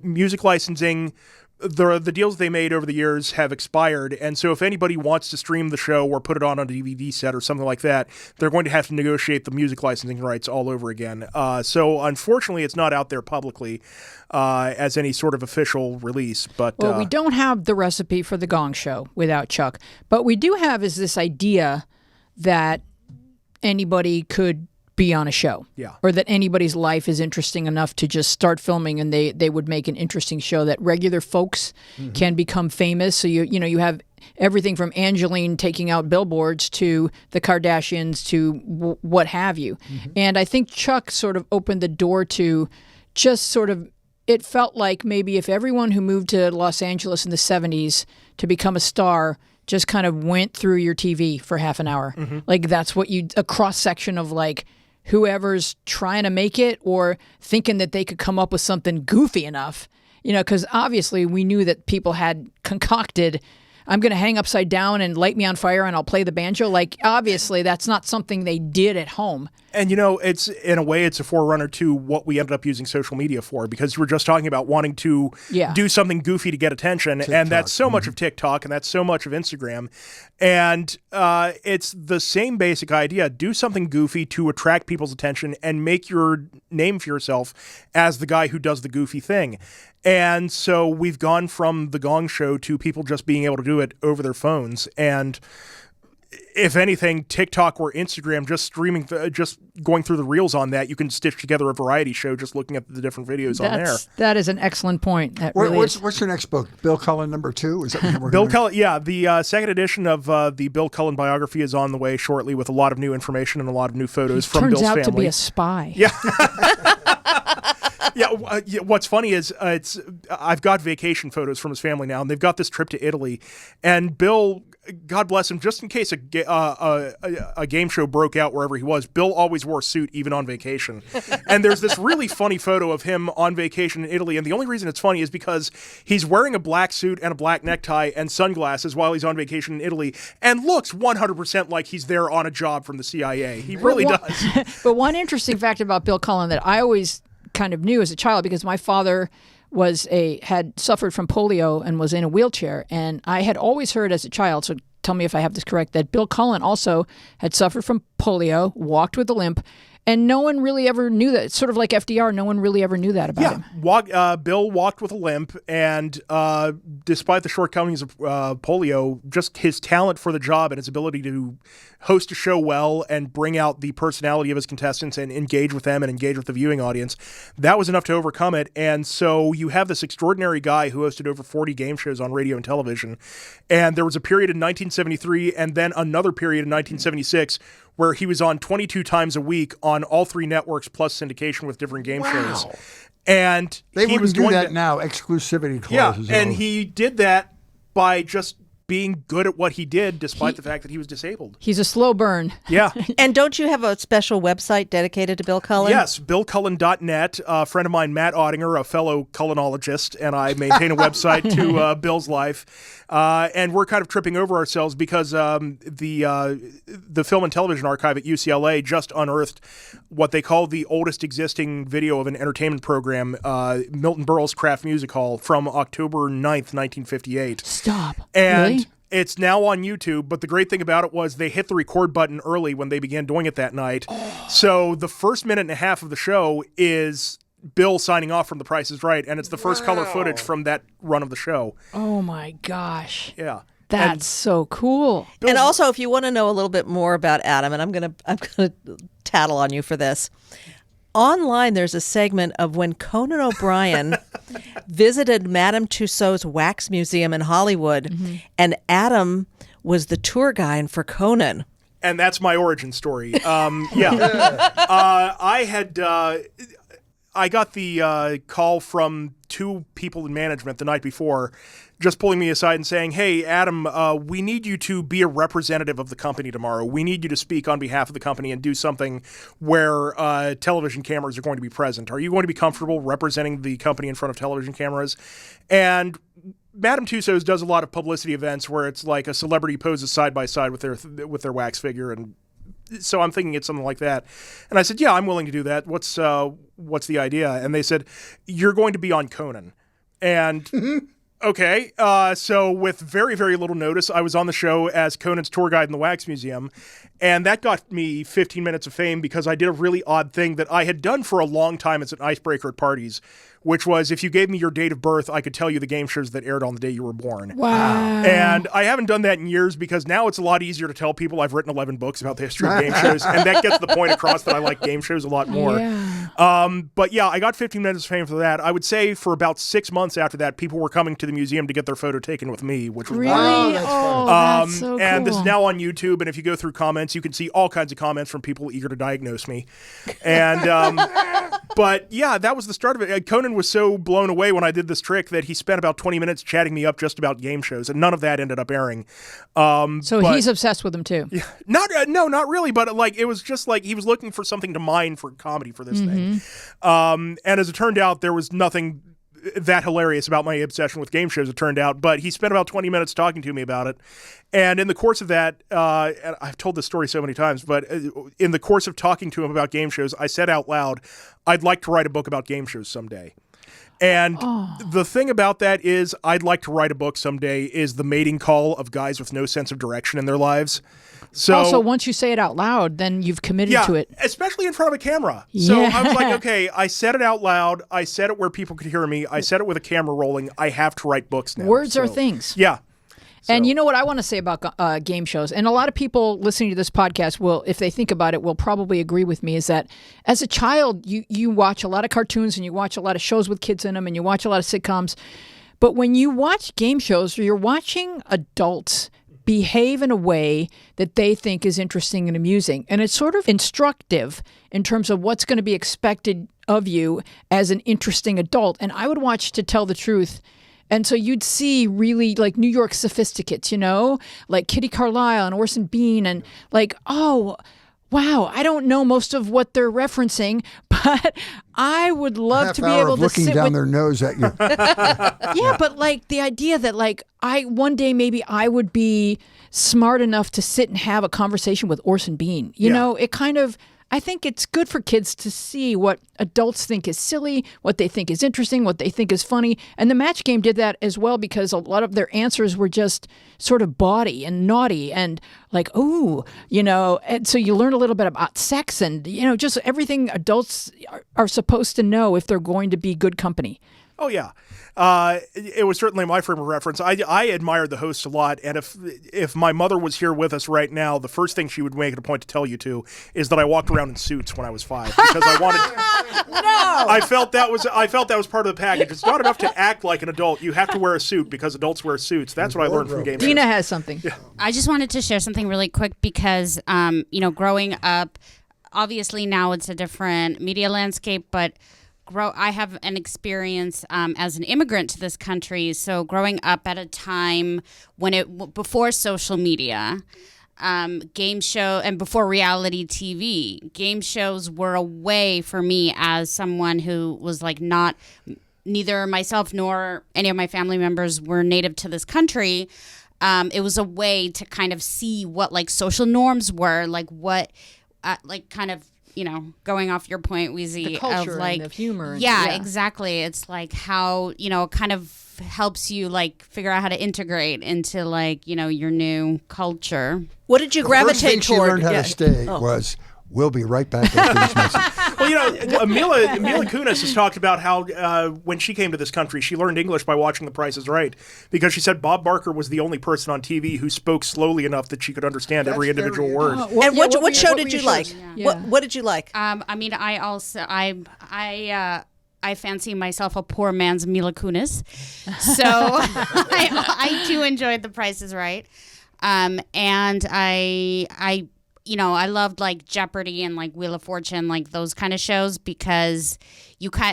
Music licensing, the deals they made over the years have expired. And so if anybody wants to stream the show or put it on a DVD set or something like that, they're going to have to negotiate the music licensing rights all over again. So unfortunately, it's not out there publicly as any sort of official release. But well, we don't have the recipe for the Gong Show without Chuck. But we do have is this idea that anybody could be on a show. Yeah. Or that anybody's life is interesting enough to just start filming and they would make an interesting show that regular folks can become famous. So you have everything from Angeline taking out billboards to the Kardashians to what have you. And I think Chuck sort of opened the door to just sort of, it felt like maybe if everyone who moved to Los Angeles in the 70s to become a star just kind of went through your TV for half an hour. Like that's what a cross section of like whoever's trying to make it or thinking that they could come up with something goofy enough, because obviously we knew that people had concocted, I'm going to hang upside down and light me on fire and I'll play the banjo. Like, obviously that's not something they did at home. And, it's in a way, it's a forerunner to what we ended up using social media for, because we're just talking about wanting to do something goofy to get attention. TikTok. And that's so much of TikTok and that's so much of Instagram. And it's the same basic idea. Do something goofy to attract people's attention and make your name for yourself as the guy who does the goofy thing. And so we've gone from the Gong Show to people just being able to do it over their phones. And if anything, TikTok or Instagram, just streaming, just going through the reels on that, you can stitch together a variety show just looking at the different videos on there. That is an excellent point. What's your next book? Bill Cullen #2? Is that what we're Bill Cullen? Yeah, the second edition of the Bill Cullen biography is on the way shortly with a lot of new information and a lot of new photos from Bill's family. Turns out to be a spy. Yeah. What's funny is I've got vacation photos from his family now, and they've got this trip to Italy, and Bill, God bless him, just in case a game show broke out wherever he was, Bill always wore a suit even on vacation. And there's this really funny photo of him on vacation in Italy, and the only reason it's funny is because he's wearing a black suit and a black necktie and sunglasses while he's on vacation in Italy, and looks 100% like he's there on a job from the CIA. He really does. But one interesting fact about Bill Cullen that I always kind of knew as a child, because my father had suffered from polio and was in a wheelchair, and I had always heard as a child, so tell me if I have this correct, that Bill Cullen also had suffered from polio, walked with a limp, And no one really ever knew that. It's sort of like FDR. No one really ever knew that about him. Bill walked with a limp, and despite the shortcomings of polio, just his talent for the job and his ability to host a show well and bring out the personality of his contestants and engage with them and engage with the viewing audience, that was enough to overcome it. And so you have this extraordinary guy who hosted over 40 game shows on radio and television. And there was a period in 1973 and then another period in 1976 where he was on 22 times a week on all three networks plus syndication with different game shows. And they he wouldn't was do doing that now. Exclusivity clauses. Yeah, and he did that by just being good at what he did, despite the fact that he was disabled. He's a slow burn. Yeah. And don't you have a special website dedicated to Bill Cullen? Yes, BillCullen.net. A friend of mine, Matt Ottinger, a fellow Cullenologist, and I maintain a website to Bill's life. And we're kind of tripping over ourselves because the Film and Television Archive at UCLA just unearthed what they call the oldest existing video of an entertainment program, Milton Berle's Kraft Music Hall, from October 9th, 1958. Stop. And really? It's now on YouTube, but the great thing about it was they hit the record button early when they began doing it that night. So the first minute and a half of the show is Bill signing off from The Price is Right, and it's the first color footage from that run of the show. Oh my gosh. Yeah. That's so cool. And also, if you want to know a little bit more about Adam, and I'm gonna tattle on you for this. Online, there's a segment of when Conan O'Brien visited Madame Tussauds Wax Museum in Hollywood, and Adam was the tour guide for Conan. And that's my origin story. I got the call from two people in management the night before, just pulling me aside and saying, "Hey, Adam, we need you to be a representative of the company tomorrow. We need you to speak on behalf of the company and do something where television cameras are going to be present. Are you going to be comfortable representing the company in front of television cameras?" And Madame Tussauds does a lot of publicity events where it's like a celebrity poses side by side with their wax figure, and so I'm thinking it's something like that. And I said, "Yeah, I'm willing to do that. What's the idea?" And they said, "You're going to be on Conan." And okay. So with very, very little notice, I was on the show as Conan's tour guide in the Wax Museum. And that got me 15 minutes of fame because I did a really odd thing that I had done for a long time as an icebreaker at parties, which was if you gave me your date of birth, I could tell you the game shows that aired on the day you were born. Wow. And I haven't done that in years because now it's a lot easier to tell people I've written 11 books about the history of game shows. And that gets the point across that I like game shows a lot more. Yeah. But yeah, I got 15 minutes of fame for that. I would say for about 6 months after that, people were coming to the museum to get their photo taken with me, which was Really? wild. That's so cool. And this is now on YouTube, and if you go through comments, you can see all kinds of comments from people eager to diagnose me. And but yeah, that was the start of it. Conan was so blown away when I did this trick that he spent about 20 minutes chatting me up just about game shows, and none of that ended up airing. So he's obsessed with them too. Yeah, not really, but like it was just like he was looking for something to mine for comedy for this thing. And as it turned out, there was nothing that hilarious about my obsession with game shows, it turned out, but he spent about 20 minutes talking to me about it. And in the course of that, and I've told this story so many times, but in the course of talking to him about game shows, I said out loud, I'd like to write a book about game shows someday. And the thing about that is I'd like to write a book someday is the mating call of guys with no sense of direction in their lives. So also, once you say it out loud, then you've committed to it. Especially in front of a camera. So I was like, okay, I said it out loud. I said it where people could hear me. I said it with a camera rolling. I have to write books now. Words are things. Yeah. And you know what I want to say about game shows, and a lot of people listening to this podcast will, if they think about it, will probably agree with me, is that as a child, you watch a lot of cartoons and you watch a lot of shows with kids in them and you watch a lot of sitcoms. But when you watch game shows, you're watching adults behave in a way that they think is interesting and amusing. And it's sort of instructive in terms of what's going to be expected of you as an interesting adult. And I would watch To Tell the Truth. And so you'd see really like New York sophisticates, you know, like Kitty Carlisle and Orson Bean, and like, oh, wow, I don't know most of what they're referencing, but I would love to be able to looking sit down with their nose at you. Yeah, but like the idea that like one day maybe I would be smart enough to sit and have a conversation with Orson Bean. You know, it kind of, I think it's good for kids to see what adults think is silly, what they think is interesting, what they think is funny. And the match game did that as well because a lot of their answers were just sort of bawdy and naughty and like, ooh, and so you learn a little bit about sex and, just everything adults are supposed to know if they're going to be good company. Oh, yeah. It was certainly my frame of reference. I admired the hosts a lot, and if my mother was here with us right now, the first thing she would make it a point to tell you is that I walked around in suits when I was 5 because I wanted. No. I felt that was part of the package. It's not enough to act like an adult. You have to wear a suit because adults wear suits. That's what I learned from game shows. Dina has something. Yeah. I just wanted to share something really quick because, growing up, obviously now it's a different media landscape, but I have an experience as an immigrant to this country. So growing up at a time when before social media, game show and before reality TV, game shows were a way for me as someone who was like neither myself nor any of my family members were native to this country. It was a way to kind of see what like social norms were, like what kind of, going off your point, Weezy, the culture of like and the humor. Yeah, exactly. It's like how, it kind of helps you like figure out how to integrate into like, your new culture. What did you gravitate toward? The first thing she learned how to stay was, we'll be right back after this message. Well, Mila Kunis has talked about how when she came to this country, she learned English by watching The Price is Right because she said Bob Barker was the only person on TV who spoke slowly enough that she could understand every individual word. And what show did you like? Yeah. What did you like? I mean, I also I fancy myself a poor man's Mila Kunis, so I too enjoyed The Price is Right, and I loved like Jeopardy and like Wheel of Fortune, like those kind of shows because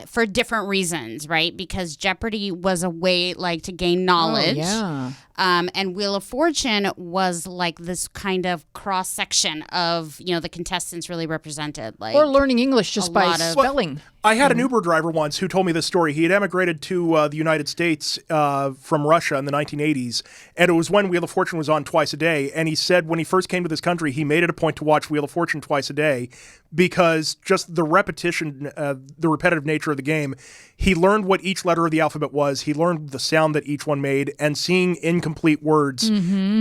for different reasons, right? Because Jeopardy was a way like to gain knowledge. Oh, yeah. And Wheel of Fortune was like this kind of cross section of, the contestants really represented. Like, or learning English just by lot of- spelling. I had an Uber driver once who told me this story. He had emigrated to the United States from Russia in the 1980s, and it was when Wheel of Fortune was on twice a day. And he said when he first came to this country, he made it a point to watch Wheel of Fortune twice a day because just the repetition, the repetitive nature of the game, he learned what each letter of the alphabet was. He learned the sound that each one made, and seeing incomplete words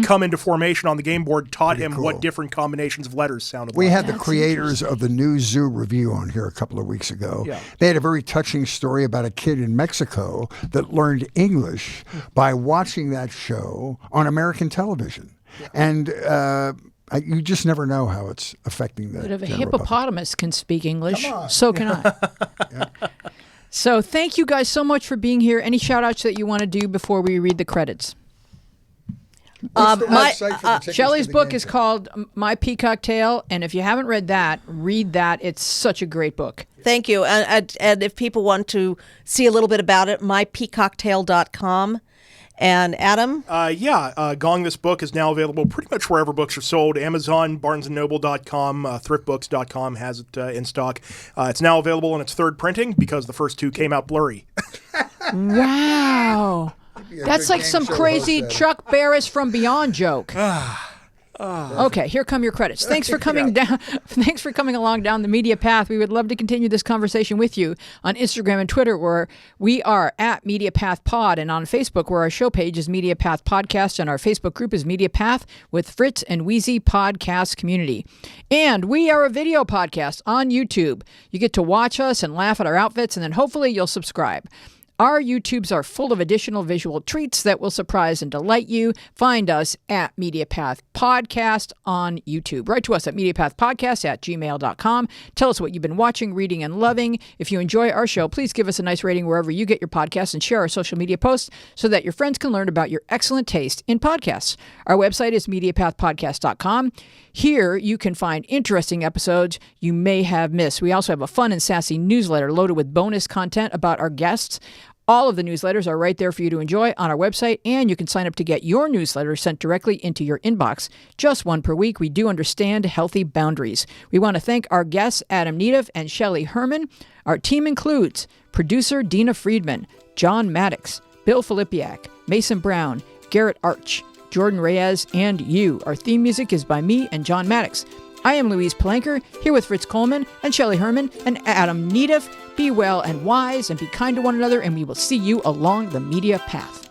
come into formation on the game board taught him what different combinations of letters sounded like. We had the creators of the New Zoo Review on here a couple of weeks ago. Yeah. They had a very touching story about a kid in Mexico that learned English by watching that show on American television. Yeah. And you just never know how it's affecting the But if a general hippopotamus can speak English, so can I. Yeah. So thank you guys so much for being here. Any shout outs that you want to do before we read the credits? Shelley's book is called My Peacock Tale, and if you haven't read that, read that. It's such a great book. Thank you. And if people want to see a little bit about it, mypeacocktale.com. And Adam? Gong This Book is now available pretty much wherever books are sold. Amazon, BarnesandNoble.com, ThriftBooks.com has it in stock. It's now available in its third printing because the first two came out blurry. Wow. That's like some crazy Chuck Barris from Beyond joke. Okay, here come your credits. Thanks for coming down. Thanks for coming along down the media path. We would love to continue this conversation with you on Instagram and Twitter, where we are at Media Path Pod, and on Facebook, where our show page is Media Path Podcast, and our Facebook group is Media Path with Fritz and Wheezy Podcast Community. And we are a video podcast on YouTube. You get to watch us and laugh at our outfits, and then hopefully you'll subscribe. Our YouTubes are full of additional visual treats that will surprise and delight you. Find us at MediaPath Podcast on YouTube. Write to us at MediaPathPodcast@gmail.com. Tell us what you've been watching, reading, and loving. If you enjoy our show, please give us a nice rating wherever you get your podcasts and share our social media posts so that your friends can learn about your excellent taste in podcasts. Our website is MediaPathPodcast.com. Here you can find interesting episodes you may have missed. We also have a fun and sassy newsletter loaded with bonus content about our guests. All of the newsletters are right there for you to enjoy on our website, and you can sign up to get your newsletter sent directly into your inbox. Just one per week. We do understand healthy boundaries. We want to thank our guests, Adam Nedeff and Shelley Herman. Our team includes producer Dina Friedman, John Maddox, Bill Filipiak, Mason Brown, Garrett Arch, Jordan Reyes, and you. Our theme music is by me and John Maddox. I am Louise Palanker, here with Fritz Coleman and Shelley Herman and Adam Nedeff. Be well and wise and be kind to one another, and we will see you along the media path.